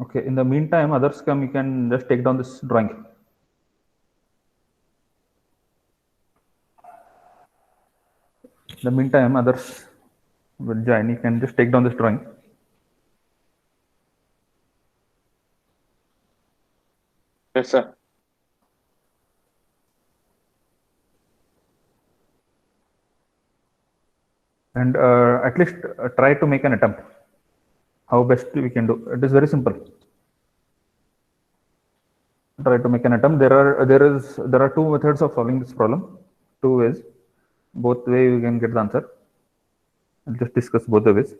Okay, in the meantime, others come, you can just take down this drawing. In the meantime, others will join, you can just take down this drawing. Yes, sir. And at least try to make an attempt. How best we can do. It is very simple. Try to make an attempt. There are two methods of solving this problem. Two ways. Both way you can get the answer. I'll just discuss both the ways.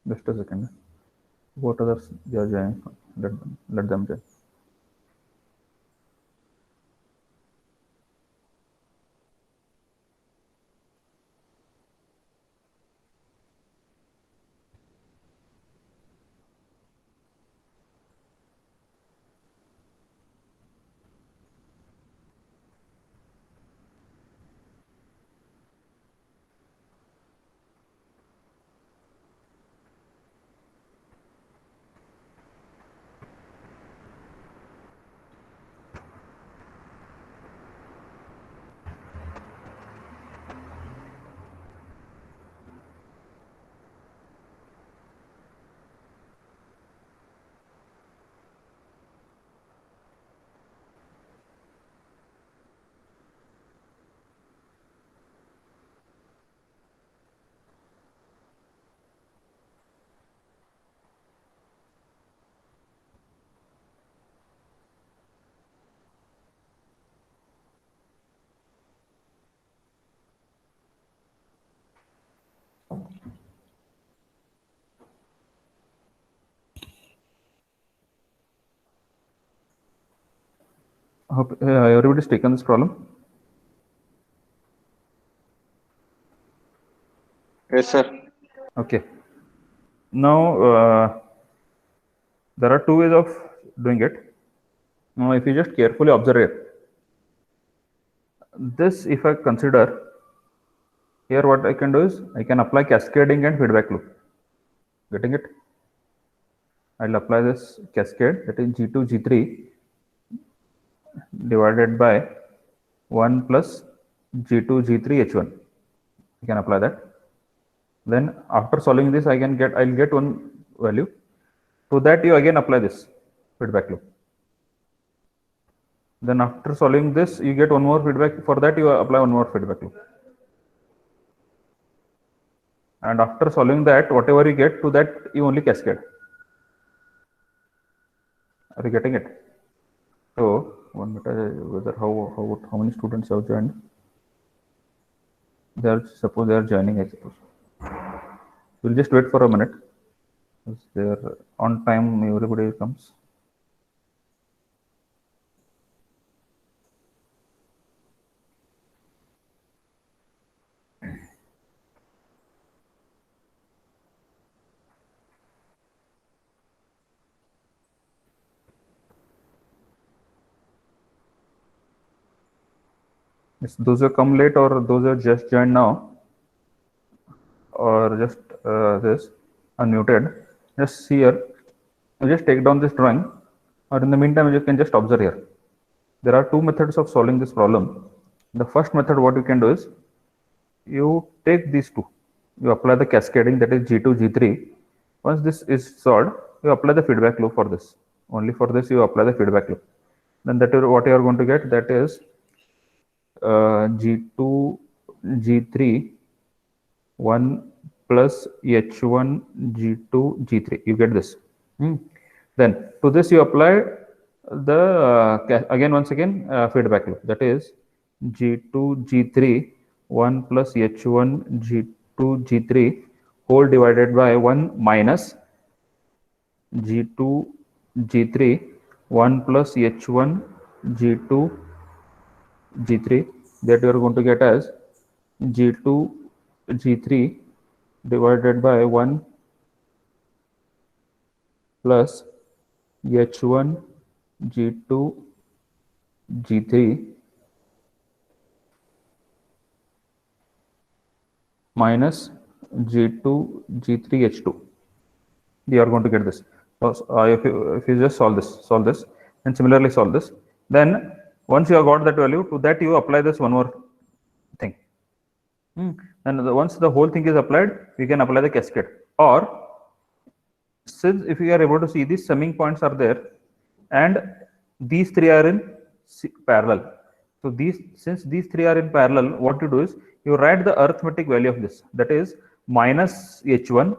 Just a second. What others they are joining? Let them join. Hope everybody's taken this problem. Yes, sir. Okay. Now there are two ways of doing it. Now, if you just carefully observe it, this if I consider here, what I can do is I can apply cascading and feedback loop. Getting it? I'll apply this cascade, that is G2 G3 divided by 1 plus G2 G3 H1. I can apply that. Then after solving this, I'll get one value. To that you again apply this feedback loop. Then after solving this, you get one more feedback. For that you apply one more feedback loop. And after solving that, whatever you get, to that you only cascade. Are you getting it? So one minute, whether how many students have joined? Suppose they are joining, I suppose. We'll just wait for a minute. Because they're on time, everybody comes. Yes, those who come late or those who just joined now, or just this unmuted, just see here, you just take down this drawing, or in the meantime you can just observe here. There are two methods of solving this problem. The first method, what you can do is you take these two, you apply the cascading, that is G2 G3. Once this is solved, you apply the feedback loop for this. Only for this you apply the feedback loop. Then that is what you are going to get, that is G2 G3 1 plus H1 G2 G3. You get this. Then to this you apply the once again feedback loop, that is G2 G3 1 plus H1 G2 G3 whole divided by 1 minus G2 G3 1 plus H1 G2 G3, that you are going to get as G2 G3 divided by 1 plus H1 G2 G3 minus G2 G3 H2. You are going to get this. So, if you just solve this, and similarly solve this, then once you have got that value, to that you apply this one more thing. And once the whole thing is applied, we can apply the cascade. Or since if you are able to see these summing points are there, and these three are in parallel. So since these three are in parallel, what you do is you write the arithmetic value of this. That is minus H1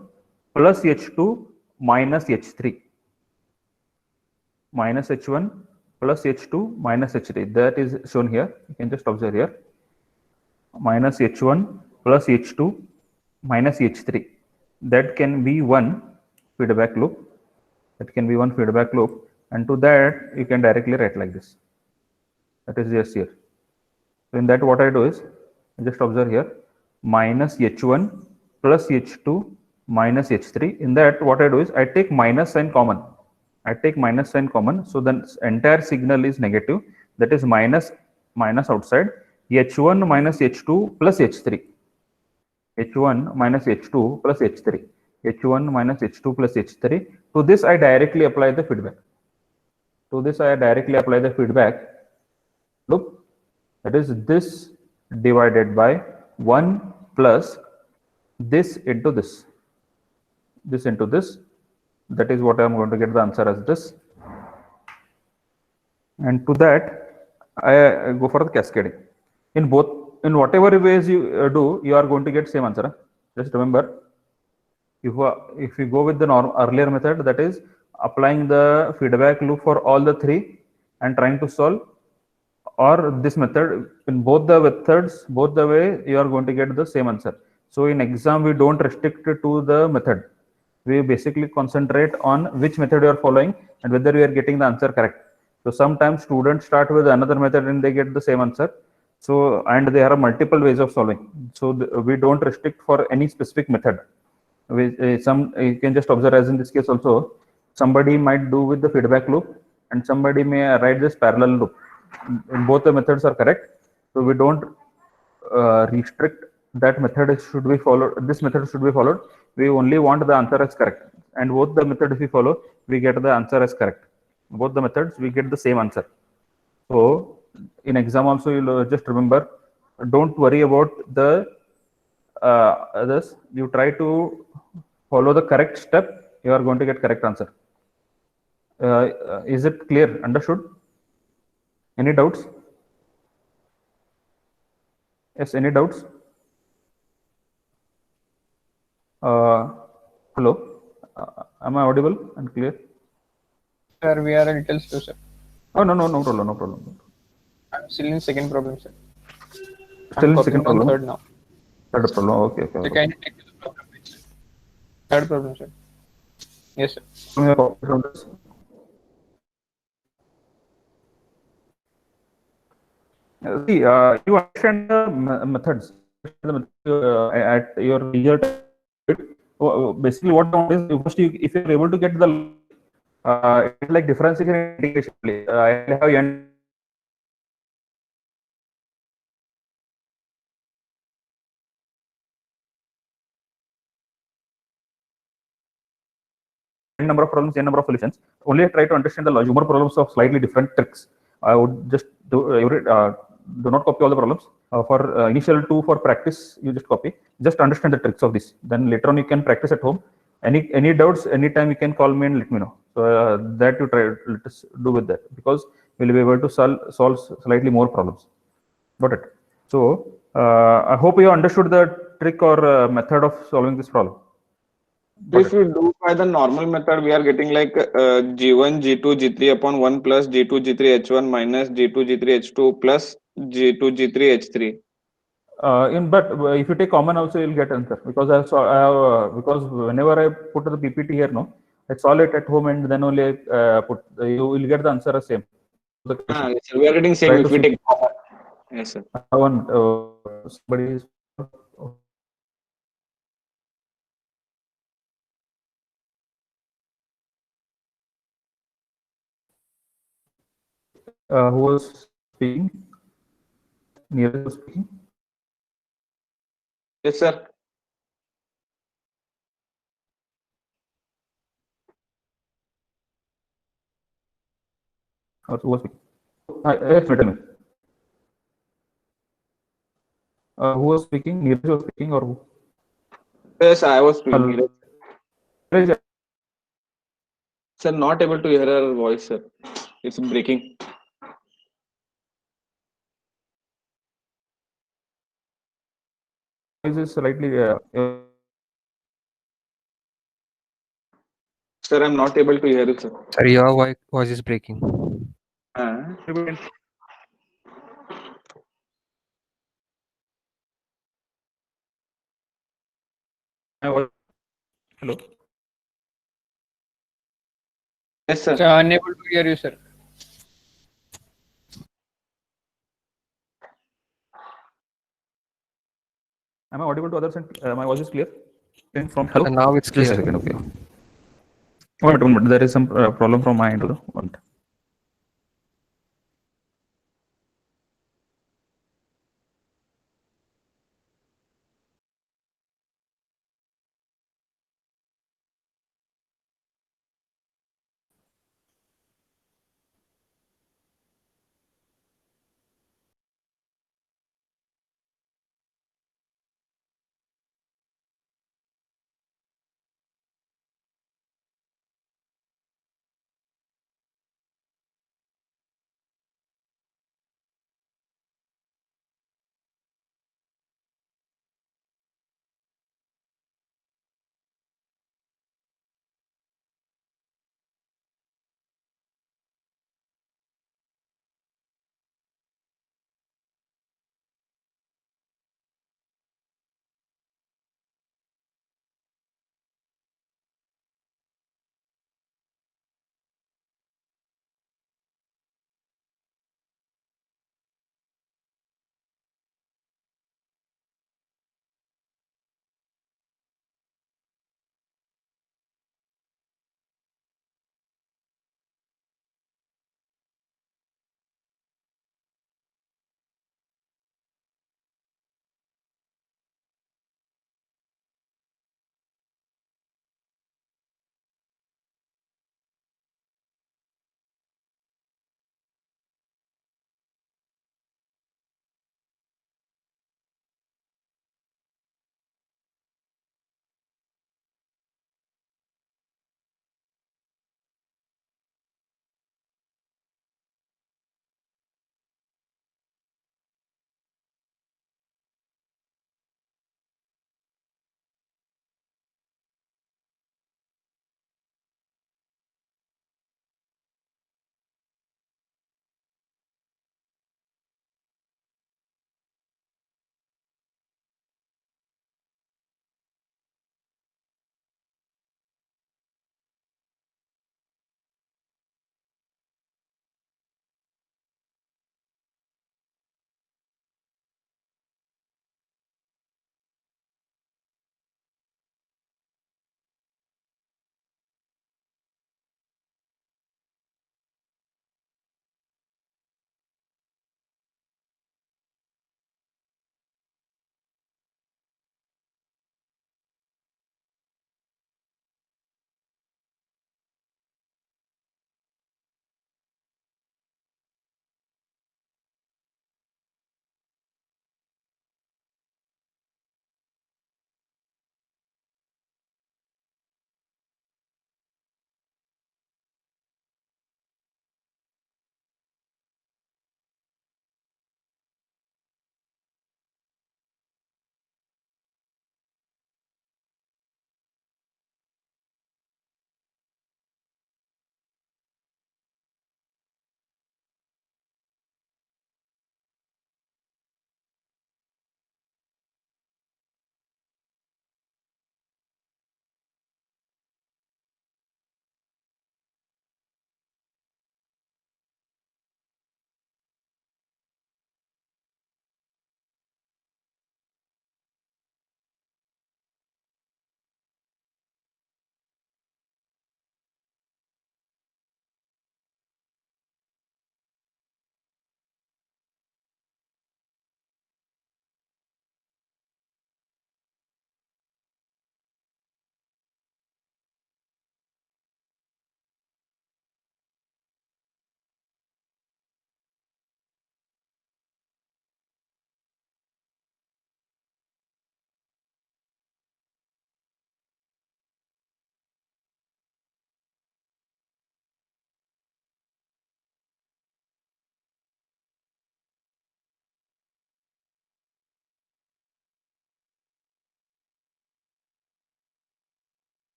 plus H2 minus H3. Minus H1 plus H2 minus H3. That is shown here. You can just observe here. Minus H1 plus H2 minus H3. That can be one feedback loop. And to that you can directly write like this. That is just here. So in that, what I do is just observe here, minus H1 plus H2 minus H3. In that, what I do is I take minus sign common. So then entire signal is negative. That is minus outside. H1 minus H2 plus H3. H1 minus H2 plus H3. H1 minus H2 plus H3. To this I directly apply the feedback. Look, that is this divided by 1 plus this into this. That is what I am going to get the answer as this. And to that I go for the cascading. In whatever ways you do, you are going to get same answer. Just remember, if you go with the earlier method, that is applying the feedback loop for all the three and trying to solve, or this method, in both the way you are going to get the same answer. So in exam we don't restrict it to the method. We basically concentrate on which method you are following and whether you are getting the answer correct. So sometimes students start with another method and they get the same answer. So, and there are multiple ways of solving. So we don't restrict for any specific method. You can just observe, as in this case also, somebody might do with the feedback loop and somebody may write this parallel loop. In both the methods are correct. So we don't restrict that method should be followed. This method should be followed. We only want the answer as correct. And both the methods if we follow, we get the answer as correct. Both the methods we get the same answer. So in exam also, you'll just remember, don't worry about the this. You try to follow the correct step, you are going to get correct answer. Is it clear? Understood? Any doubts? Yes, any doubts? Hello, am I audible and clear? Sir, we are a little slow, sir. Oh, no problem. I'm still in second problem, sir. Still in second problem? Third now. Third problem, okay. So can you take the problem, please? Third problem, sir. Yes, sir. See, you understand the methods at your leisure time. Basically, what I want is first, if you are able to get the it's like differentiation and integration. I have n number of problems, n number of solutions. Only try to understand the logic. More problems of slightly different tricks. I would just do not copy all the problems. For initial 2 for practice, you just copy. Just understand the tricks of this. Then later on you can practice at home. Any doubts, anytime you can call me and let me know. So that you try, let us do with that, because we'll be able to solve slightly more problems. Got it? So I hope you understood the trick or method of solving this problem. If we do by the normal method, we are getting like G1, G2, G3 upon 1 plus G2, G3, H1 minus G2, G3, H2 plus G2, G3, H3. But if you take common also, you'll get answer, because because whenever I put the PPT here, no, I solve it at home and then only you will get the answer as same. So we are getting same if we take common. Yes, sir. One somebody is who was speaking? Neeraj was speaking. Yes, sir. Or who was speaking? Yes, tell me. Who was speaking? Neeraj was speaking or who? Yes, I was speaking. Hello. Neeraj, Sir, not able to hear her voice, sir. It's breaking. voice is slightly. Sir, I'm not able to hear you, sir. Sir, your voice is breaking. Hello. Yes, sir. Sir, unable to hear you, sir. Am I audible to others? And my voice is clear. From hello. And now it's Just a clear. second. Okay. One minute. There is some problem from my end. One minute.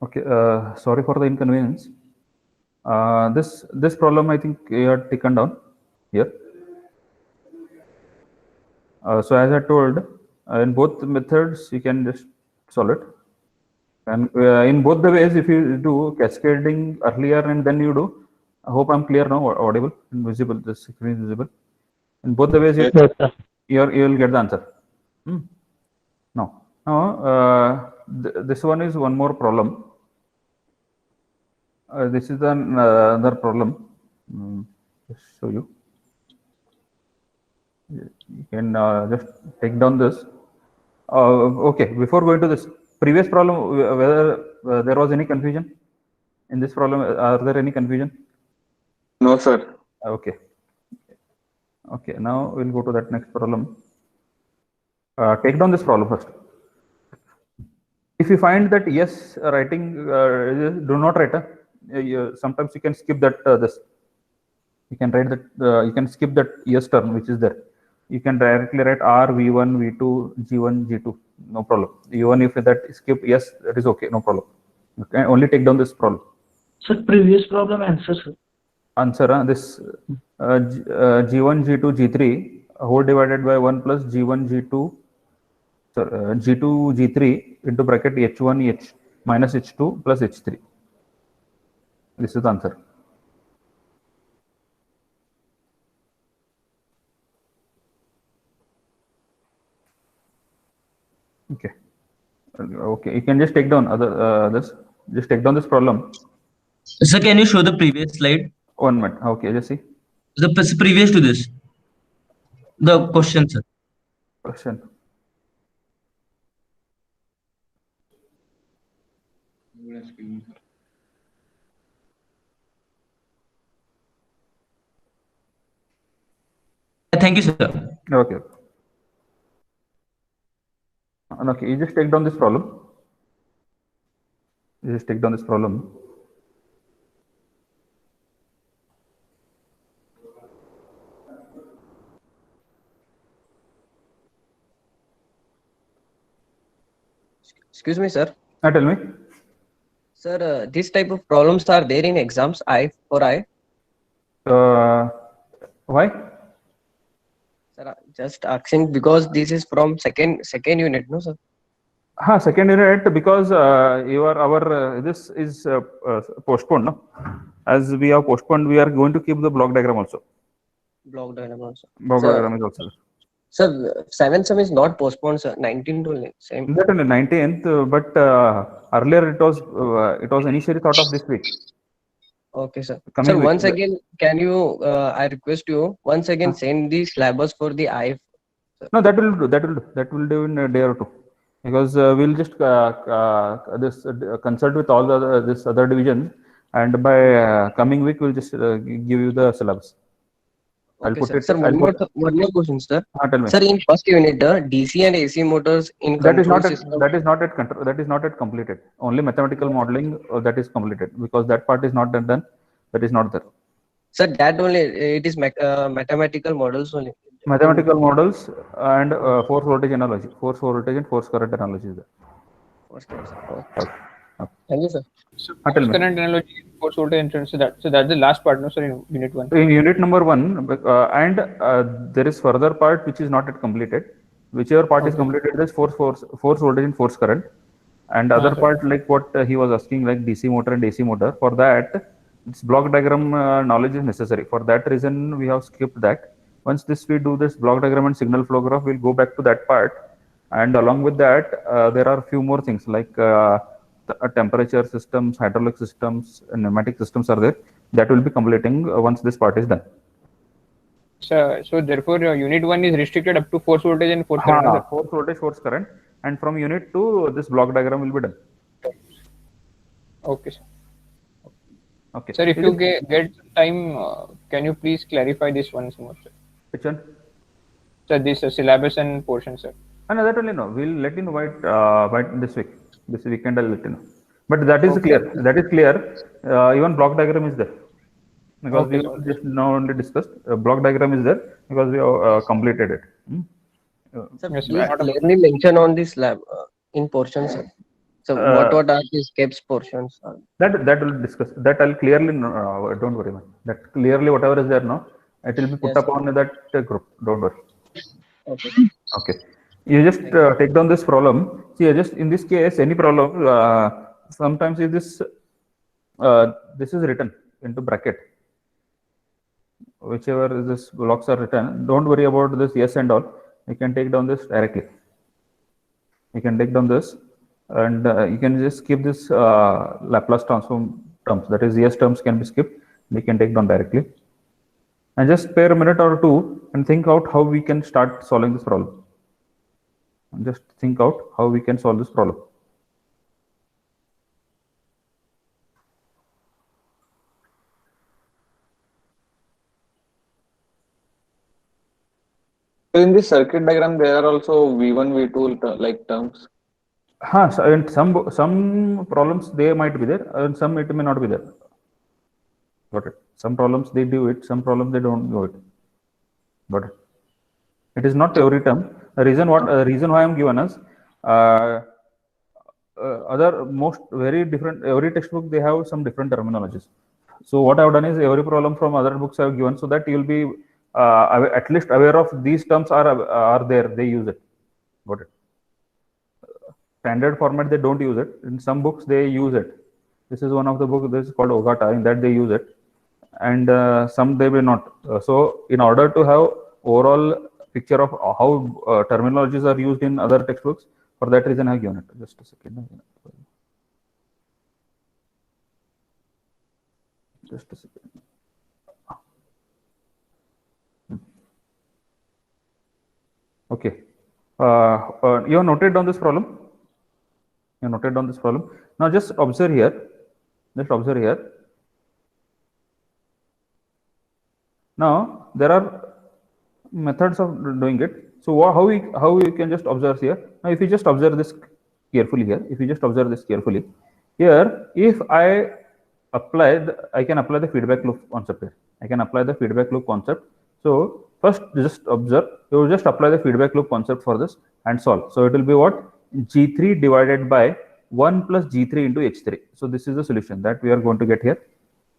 Okay, sorry for the inconvenience. This problem I think you had taken down here. So as I told, in both methods you can just solve it, and in both the ways, if you do cascading earlier and then you do, I hope I'm clear now, audible and visible. The screen is visible. In both the ways, Yes. Yes, sir. you will get the answer. Now, this one is one more problem. This is another problem. Just show you. You can just take down this. Okay, before going to this previous problem, whether there was any confusion in this problem, are there any confusion? No, sir. Okay. Okay, now we'll go to that next problem. Take down this problem first. If you find that yes, writing, do not write. Sometimes you can skip that this. You can write that. You can skip that yes term which is there. You can directly write R, V1, V2, G1, G2. No problem. Even if that skip yes, that is okay. No problem. You can only take down this problem. Sir, previous problem answer, sir. Answer this G1, G2, G3 whole divided by 1 plus G1, G2. G2, G3 into bracket H1, H minus H2 plus H3. This is the answer. Okay. Okay. You can just take down this. Just take down this problem. Sir, can you show the previous slide? 1 minute. Okay. Just see. The previous to this. The question, sir. Question. Thank you, sir. Okay. Okay. You just take down this problem. You just take down this problem. Excuse me, sir. Tell me. Sir, this type of problems are there in exams, I for I. Why? Sir, just asking because this is from second unit, no, sir? Second unit, because this is postponed. No? As we have postponed, we are going to keep the block diagram also. Block diagram also. Block Sir, diagram is also. Sir, 7th sem is not postponed, sir. 19th only. Same. That on the 19th, but earlier it was initially thought of this week. Okay, sir. Coming Sir, week. once again, can you? I request you once again send the syllabus for the I. No, that will do. That will do in a day or two, because we'll just consult with all the this other divisions, and by coming week we'll just give you the syllabus. I'll Okay, put sir. it. Sir, one more question, sir. Tell me. Sir, in first unit, DC and AC motors in That is control not system. that is not yet that is not yet completed. Only mathematical modeling that is completed, because that part is not done. That is not there. Sir, that only it is mathematical models only. Mathematical models and force voltage analogy, force voltage and force current analogy is there. Thank you, sir. So Tell force me. current analogy, force voltage entrance. So that's the last part, no, sir, in unit 1. In unit number 1, and there is further part which is not yet completed. Whichever part is completed is force voltage and force current, and other part like what he was asking, like DC motor and AC motor. For that, this block diagram knowledge is necessary. For that reason, we have skipped that. Once we do this block diagram and signal flow graph, we'll go back to that part. And along with that, there are a few more things like temperature systems, hydraulic systems, and pneumatic systems are there. That will be completing once this part is done. So therefore, unit 1 is restricted up to force voltage and force current. no, sir? Force voltage, force current, and from unit 2, this block diagram will be done. Okay, sir. Okay. Sir, if you get some time, can you please clarify this once more, sir? Which one? Sir, this syllabus and portion, sir. No, that only no. We'll let you know by this week. This weekend I'll let you know. But that is clear. That is clear. Even block diagram is there. Because we have just now only discussed. Block diagram is there because we have completed it. Sir, Yes, please clearly mention on this lab in portion, sir. So what are these steps portions? That will discuss. That I'll clearly. Don't worry, man. That clearly whatever is there now, it will be put Yes, up on that group. Don't worry. Okay. Okay. You just take down this problem. See, just in this case, any problem. Sometimes if this is written into bracket, whichever this blocks are written. Don't worry about this yes and all. You can take down this directly. You can take down this, and you can just skip this Laplace transform terms. That is, yes terms can be skipped. We can take down directly. And just spare a minute or two and think out how we can start solving this problem. And just think out how we can solve this problem. So in this circuit diagram, there are also V1, V2 like terms. So in some problems they might be there, and some it may not be there. Got it. Some problems they do it, some problems they don't do it. Got it. It is not every term. The reason why I'm given is other most very different. Every textbook they have some different terminologies. So what I've done is every problem from other books I've given, so that you'll be at least aware of these terms are there. They use it. Got it. Standard format they don't use it. In some books they use it. This is one of the books. This is called Ogata. In that they use it, and some they will not. So in order to have overall picture of how terminologies are used in other textbooks, for that reason I've given it. Just a second. Just a second. Okay. You have noted down this problem. You noted down this problem. Now just observe here. Just observe here. Now there are methods of doing it. So how we can just observe here. Now if you just observe this carefully here, here, if I can apply the feedback loop concept here. I can apply the feedback loop concept. So first just observe, you will just apply the feedback loop concept for this and solve. So it will be what? G3 divided by 1 plus G3 into H3. So this is the solution that we are going to get here.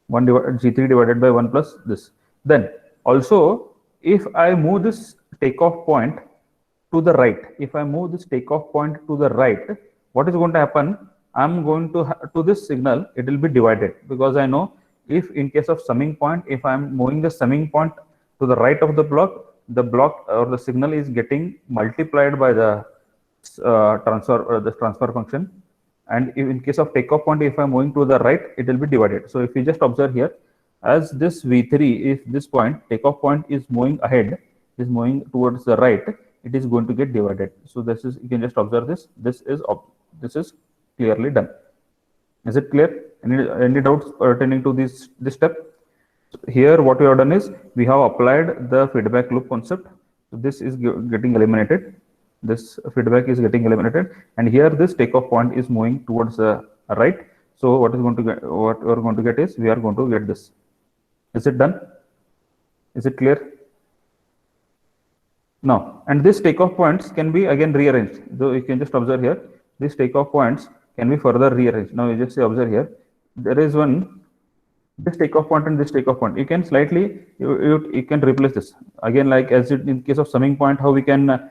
G3 divided by 1 plus this. Then also, if I move this takeoff point to the right, what is going to happen? I'm going to this signal, it will be divided, because I know if in case of summing point, if I'm moving the summing point to the right of the block or the signal is getting multiplied by the transfer function. And if in case of takeoff point, if I'm moving to the right, it will be divided. So if you just observe here, as this V3, if this point, takeoff point is moving ahead, is moving towards the right, it is going to get divided. So this is, you can just observe this. This is clearly done. Is it clear? Any doubts pertaining to this step? Here what we have done is we have applied the feedback loop concept. So this is getting eliminated. This feedback is getting eliminated, and here this takeoff point is moving towards the right. So what we're going to get is we are going to get this. Is it done? Is it clear? Now, and this takeoff points can be again rearranged. So you can just observe here, these takeoff points can be further rearranged. Now you just observe here, there is this takeoff point and this takeoff point. You can slightly, you can replace this again, like as in case of summing point, how we can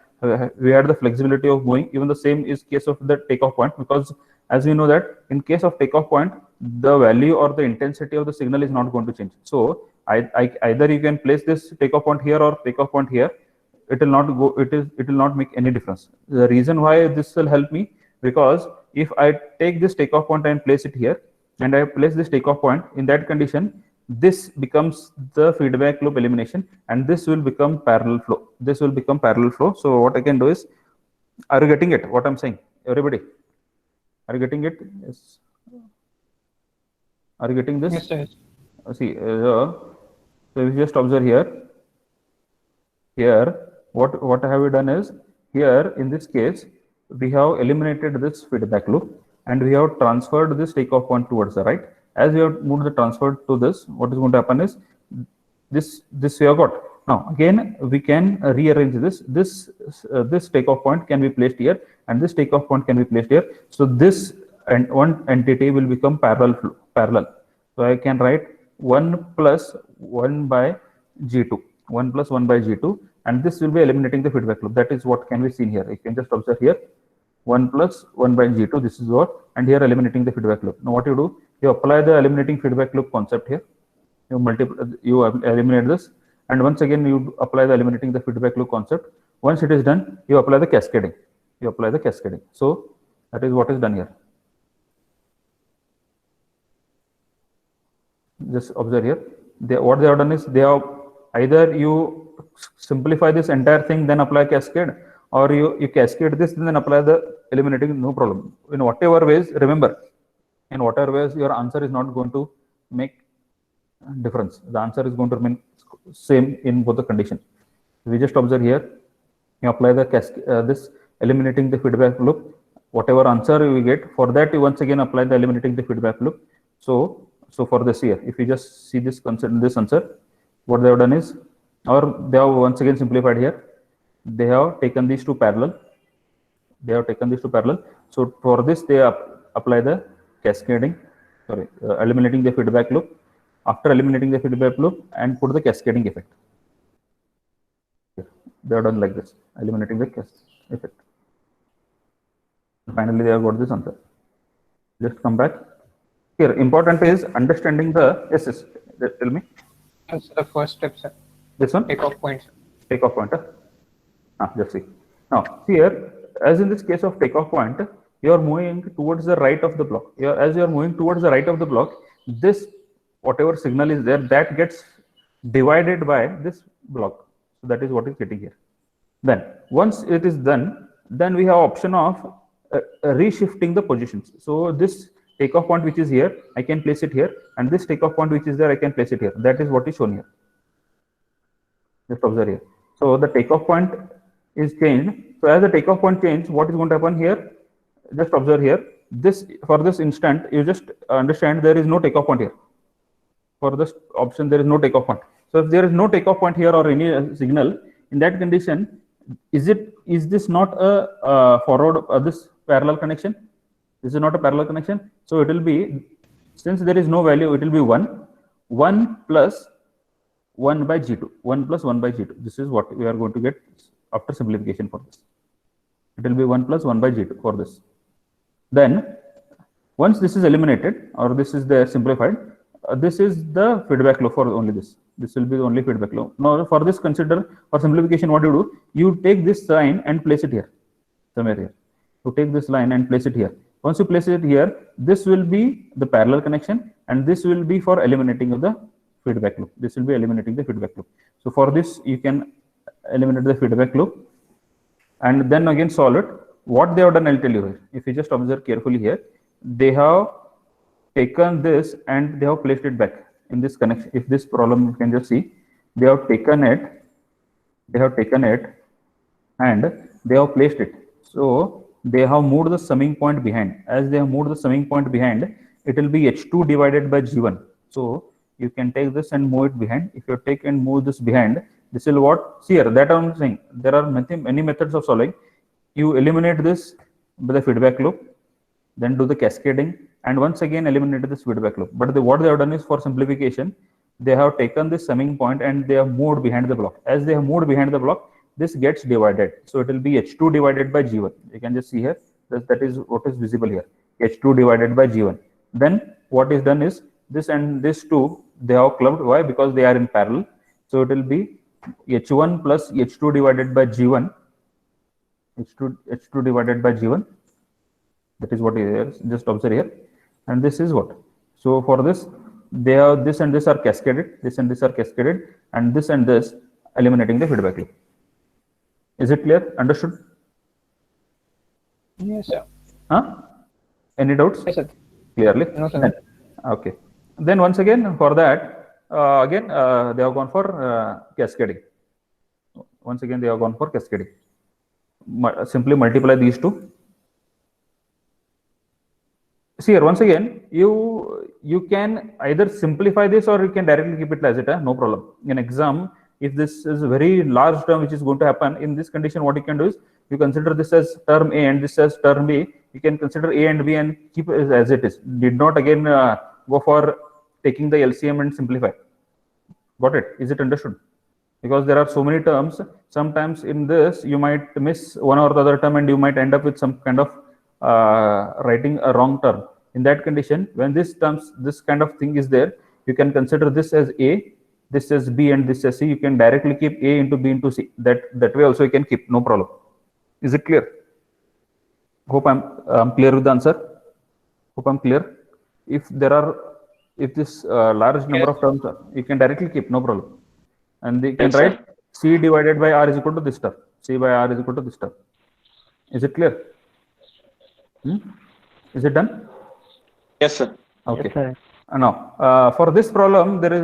we had the flexibility of moving. Even the same is case of the takeoff point, because as we know that in case of takeoff point, the value or the intensity of the signal is not going to change. So either you can place this takeoff point here or takeoff point here. It will not go. It will not make any difference. The reason why this will help me, because if I take this takeoff point and place it here, and I place this takeoff point, in that condition, this becomes the feedback loop elimination, and this will become parallel flow. This will become parallel flow. So what I can do is, are you getting it? What I'm saying, everybody? Are you getting it? Yes. Are you getting this? Yes, sir. See, so if you just observe here. Here, what have we done is, here in this case, we have eliminated this feedback loop, and we have transferred this takeoff point towards the right. As we have moved the transfer to this, what is going to happen is this we have got. Now again, we can rearrange this takeoff point can be placed here, and this takeoff point can be placed here. So this and one entity will become parallel. So I can write 1 plus 1 by G2, 1 plus 1 by G2, and this will be eliminating the feedback loop. That is what can be seen here. You can just observe here, 1 plus 1 by G2, this is what, and here eliminating the feedback loop. Now what you do, you apply the eliminating feedback loop concept here. You eliminate this, and once again you apply the eliminating the feedback loop concept. Once it is done, you apply the cascading. So that is what is done here. Just observe here. What they have done is, they have either you simplify this entire thing, then apply cascade, or you cascade this and then apply the eliminating, no problem. In whatever ways, remember, in whatever ways, your answer is not going to make difference. The answer is going to remain same in both the conditions. We just observe here, you apply the this eliminating the feedback loop, whatever answer we get, for that you once again apply the eliminating the feedback loop. So for this here, if you just see this concept, this answer, what they have done is, or they have once again simplified here, they have taken these two parallel. So for this, they apply the cascading, eliminating the feedback loop. After eliminating the feedback loop, and put the cascading effect. They are done like this, eliminating the effect. Finally, they have got this answer. Just come back. Here, important is understanding the, yes, tell me. That's the first step, sir. This one? Takeoff point. Takeoff point. Just see. Now, here, as in this case of takeoff point, you are moving towards the right of the block. As you are moving towards the right of the block, this whatever signal is there, that gets divided by this block. So that is what is getting here. Then once it is done, then we have option of reshifting the positions. So this takeoff point which is here, I can place it here, and this takeoff point which is there, I can place it here. That is what is shown here. Just observe here. So the takeoff point is changed. So as the takeoff point changes, what is going to happen here? Just observe here. This, for this instant, you just understand there is no takeoff point here. For this option, there is no takeoff point. So if there is no takeoff point here or any signal, in that condition, is this not a forward this parallel connection? This is not a parallel connection. So it will be, since there is no value, it will be 1 plus 1 by G2. 1 plus 1 by G2. This is what we are going to get after simplification for this. It will be 1 plus 1 by G2 for this. Then once this is eliminated, or this is the simplified, this is the feedback loop for only this. This will be the only feedback loop. Now for this, consider for simplification, what you do, you take this line and place it here, somewhere here. You take this line and place it here. Once you place it here, this will be the parallel connection, and this will be for eliminating of the feedback loop. This will be eliminating the feedback loop. So for this, you can eliminate the feedback loop, and then again solve it. What they have done, I'll tell you here. If you just observe carefully here, they have taken this and they have placed it back in this connection. If this problem, you can just see, they have taken it and they have placed it. So they have moved the summing point behind. As they have moved the summing point behind, it will be H2 divided by G1. So you can take this and move it behind. If you take and move this behind, this will what? See here, that I'm saying, there are many methods of solving. You eliminate this with the feedback loop, then do the cascading, and once again eliminate this feedback loop. But what they have done is, for simplification, they have taken this summing point and they have moved behind the block. As they have moved behind the block, this gets divided. So it will be H2 divided by G1. You can just see here, that is what is visible here, H2 divided by G1. Then what is done is, this and this two, they have clubbed. Why? Because they are in parallel. So it will be H1 plus H2 divided by G1. H2 divided by G1. That is what is here. Just observe here. And this is what? So for this, they have this and this are cascaded. This and this are cascaded. And this eliminating the feedback loop. Is it clear? Understood? Yes, sir. Any doubts? Yes, sir. Clearly? No, sir. Okay. Then once again, for that, again, they have gone for cascading. Once again, they have gone for cascading. Simply multiply these two. See here, once again, you can either simplify this or you can directly keep it as it, no problem. In exam, if this is a very large term which is going to happen, in this condition, what you can do is, you consider this as term A and this as term B. you can consider A and B and keep it as it is. Did not again go for taking the LCM and simplify. Got it? Is it understood? Because there are so many terms, sometimes in this you might miss one or the other term and you might end up with some kind of writing a wrong term. In that condition, when this kind of thing is there, you can consider this as A, this as B, and this as C. You can directly keep A into B into C. That way also you can keep, no problem. Is it clear? Hope I'm clear with the answer. Hope I'm clear. If this large number of terms, you can directly keep, no problem. And they can write C divided by R is equal to this term. C by R is equal to this term. Is it clear? Is it done? Yes, sir. Okay. Yes, sir. Now, for this problem, there is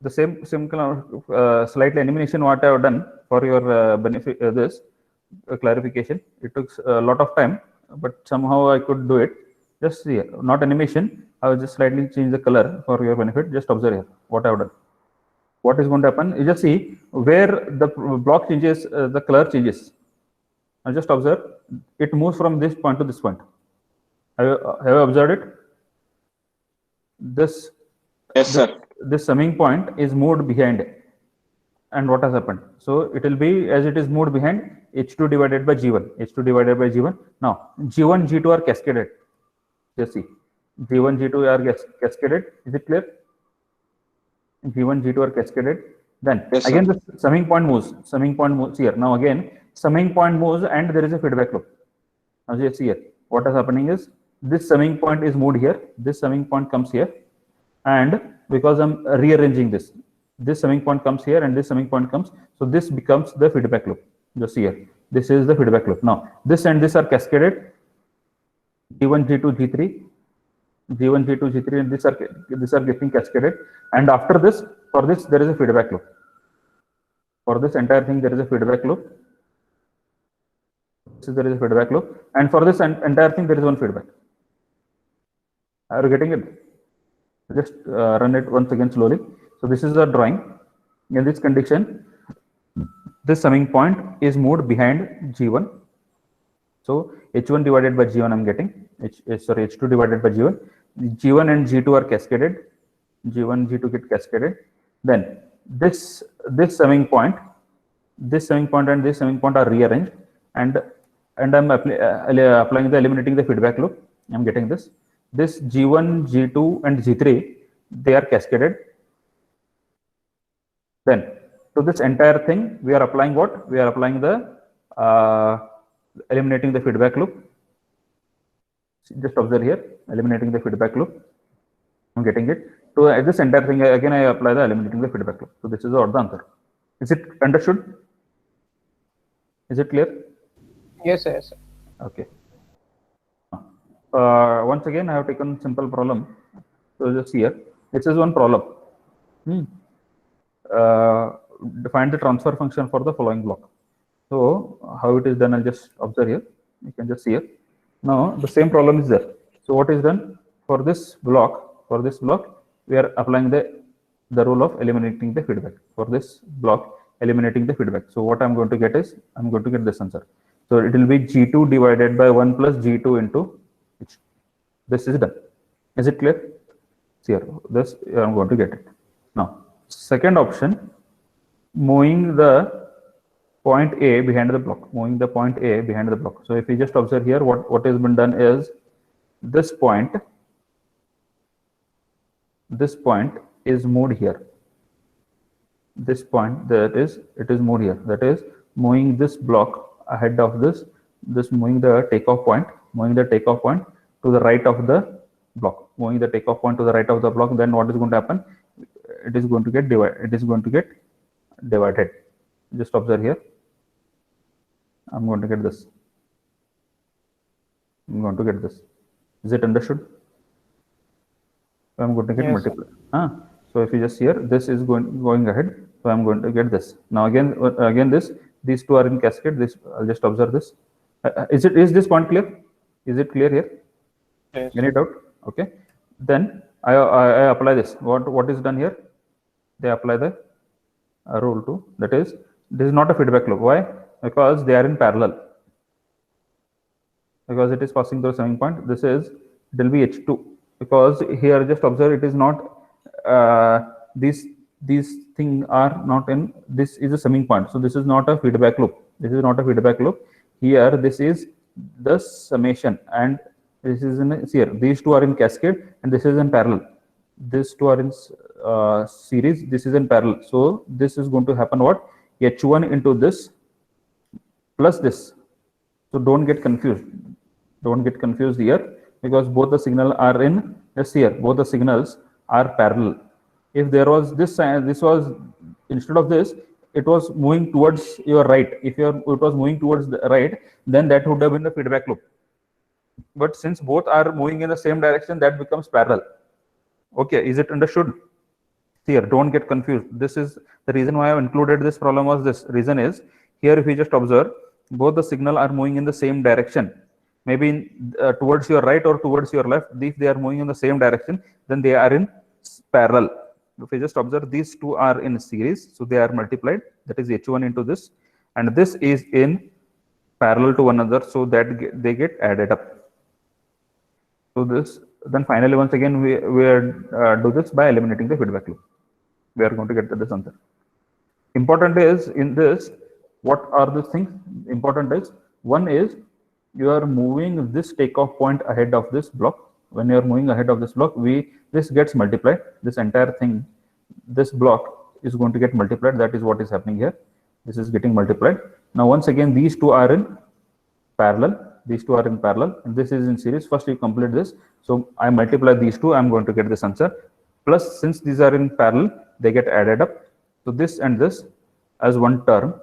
the same kind of slightly elimination what I have done for your benefit. This clarification. It took a lot of time, but somehow I could do it. Just see, not animation. I will just slightly change the color for your benefit. Just observe here what I have done. What is going to happen? You just see where the block changes, the color changes. Now just observe. It moves from this point to this point. Have you observed it? This. Yes, sir. This summing point is moved behind. And what has happened? So it will be as it is moved behind H2 divided by G1. H2 divided by G1. Now G1, G2 are cascaded. Just see. G1, G2 are cascaded. Is it clear? G1, G2 are cascaded. Then Yes, again the summing point moves. Summing point moves here. Now again summing point moves and there is a feedback loop. Now just see here. What is happening is this summing point is moved here. This summing point comes here. And because I'm rearranging this summing point comes here and this summing point comes. So this becomes the feedback loop. Just see here. This is the feedback loop. Now this and this are cascaded. G1, G2, G3. G1, G2, G3, and these are getting cascaded. And after this, for this, there is a feedback loop. For this entire thing, there is a feedback loop. So there is a feedback loop. And for this entire thing, there is one feedback. Are you getting it? Just run it once again slowly. So this is the drawing. In this condition, this summing point is moved behind G1. So H1 divided by G1 I'm getting. H2 divided by G1. G1 and G2 are cascaded. G1, G2 get cascaded. Then this summing point and this summing point are rearranged, and I'm applying eliminating the feedback loop. I'm getting this. This G1, G2, and G3 they are cascaded. Then to this entire thing we are applying what? We are applying the eliminating the feedback loop. Just observe here, eliminating the feedback loop. I'm getting it. To this entire thing again I apply the eliminating the feedback loop. So this is the answer. Is it understood? Is it clear? Yes, sir. Yes, sir. Okay. Once again I have taken simple problem. So just here, this is one problem. Find the transfer function for the following block. So how it is done, I'll just observe here. You can just see here. Now the same problem is there. So what is done for this block? For this block, we are applying the rule of eliminating the feedback. For this block, eliminating the feedback. So what I'm going to get is, I'm going to get this answer. So it will be G2 divided by 1 plus G2 into H. This is done. Is it clear? See here, this I'm going to get it. Now, second option, moving the point A behind the block, moving the point A behind the block. So if you just observe here, what has been done is this point is moved here. This point it is moved here. That is moving this block ahead of this moving the takeoff point to the right of the block. Moving the takeoff point to the right of the block, then what is going to happen? It is going to get divided. Just observe here. I'm going to get this. Is it understood? I'm going to get multiply. So if you just here, this is going ahead. So I'm going to get this. Now again these two are in cascade. This I'll just observe this. Is this point clear? Is it clear here? Yes. Any doubt? Okay. Then I apply this. What is done here? They apply the rule 2. That is, this is not a feedback loop. Why? Because they are in parallel. because it is passing through summing point. This is, it will be H2, because here just observe, it is not these things are not in, this is a summing point, so this is not a feedback loop. This is not a feedback loop. Here this is the summation, and this is in here. These two are in cascade, and this is in parallel. These two are in series. This is in parallel. So this is going to happen what? H1 into this plus this. So don't get confused. Don't get confused here, because both the signal are in this here. Both the signals are parallel. If there was this was instead of this, it was moving towards your right. If it was moving towards the right, then that would have been the feedback loop. But since both are moving in the same direction, that becomes parallel. Okay, is it understood? Here, don't get confused. This is the reason why I have included this problem. Was this reason is here, if you just observe, both the signal are moving in the same direction, maybe towards your right or towards your left. If they are moving in the same direction, then they are in parallel. If you just observe, these two are in series, so they are multiplied. That is H1 into this, and this is in parallel to one another, so that they get added up. So this, then finally, once again, we do this by eliminating the feedback loop. We are going to get this answer. Important is in this, what are the things? Important is, one is you are moving this takeoff point ahead of this block. When you are moving ahead of this block, this gets multiplied. This entire thing, this block is going to get multiplied. That is what is happening here. This is getting multiplied. Now, once again, these two are in parallel. These two are in parallel, and this is in series. First, you complete this. So I multiply these two. I'm going to get this answer. Plus, since these are in parallel, they get added up. So this and this as one term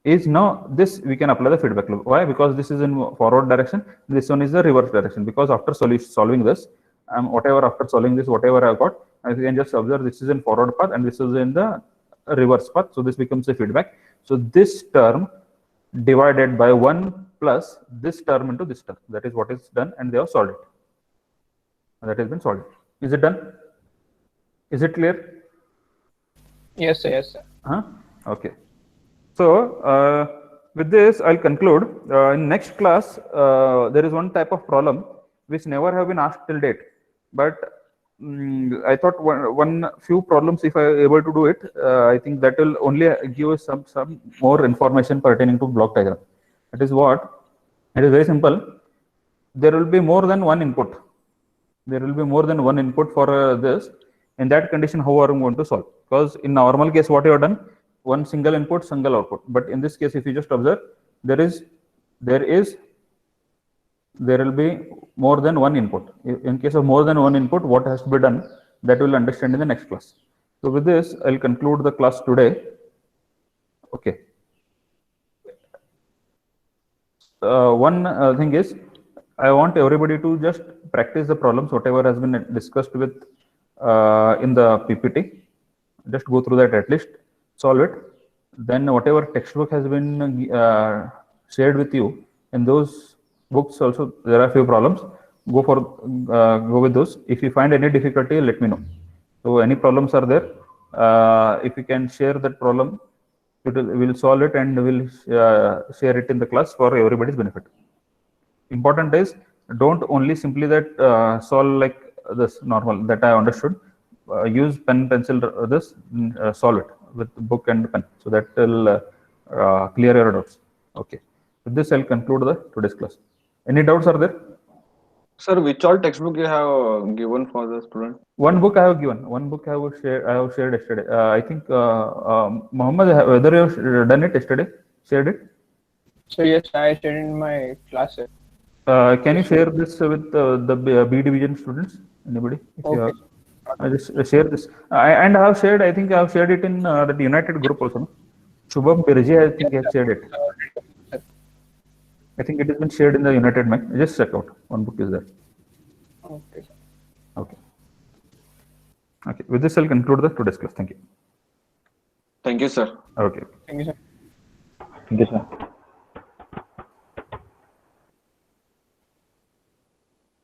is now this. We can apply the feedback loop. Why? Because this is in forward direction. This one is the reverse direction. Because after solving this, after solving this, whatever I got, you can just observe this is in forward path and this is in the reverse path. So this becomes a feedback. So this term divided by 1 plus this term into this term. That is what is done, and they have solved it. That has been solved. Is it done? Is it clear? Yes, sir. Yes, sir. Okay. So with this, I'll conclude. In next class, there is one type of problem which never have been asked till date, but I thought one few problems, if I am able to do it, I think that will only give us some more information pertaining to block diagram. That is what? It is very simple. There will be more than one input. There will be more than one input for this. In that condition, how are we going to solve? Because in normal case, what you have done, one single input, single output. But in this case, if you just observe, there will be more than one input. In case of more than one input, what has to be done, that we will understand in the next class. So with this, I'll conclude the class today. Okay. One thing is, I want everybody to just practice the problems, whatever has been discussed with in the PPT. Just go through that at least, solve it. Then whatever textbook has been shared with you, in those books also there are few problems. Go with those. If you find any difficulty, let me know. So any problems are there, if you can share that problem, we'll solve it and we'll share it in the class for everybody's benefit. Important is, don't only simply that solve like this normal that I understood. Use pen, pencil, this, solve it with book and pen. So that will clear your doubts. Okay. With this, I'll conclude today's class. Any doubts are there? Sir, which all textbook you have given for the student? One book I have given. One book I have shared yesterday. I think Mohammed, whether you have done it yesterday, shared it. So yes, I shared in my class, sir. Can you share this with the B division students? Anybody? If you have, I just share this. I have shared. I think I have shared it in the United group also. Shubham Birji, I think, has shared it. I think it has been shared in the United Mac. Just check out. One book is there. Okay. Okay. Okay. With this, I'll conclude today's class. Thank you. Thank you, sir. Okay. Thank you, sir. Thank you, sir.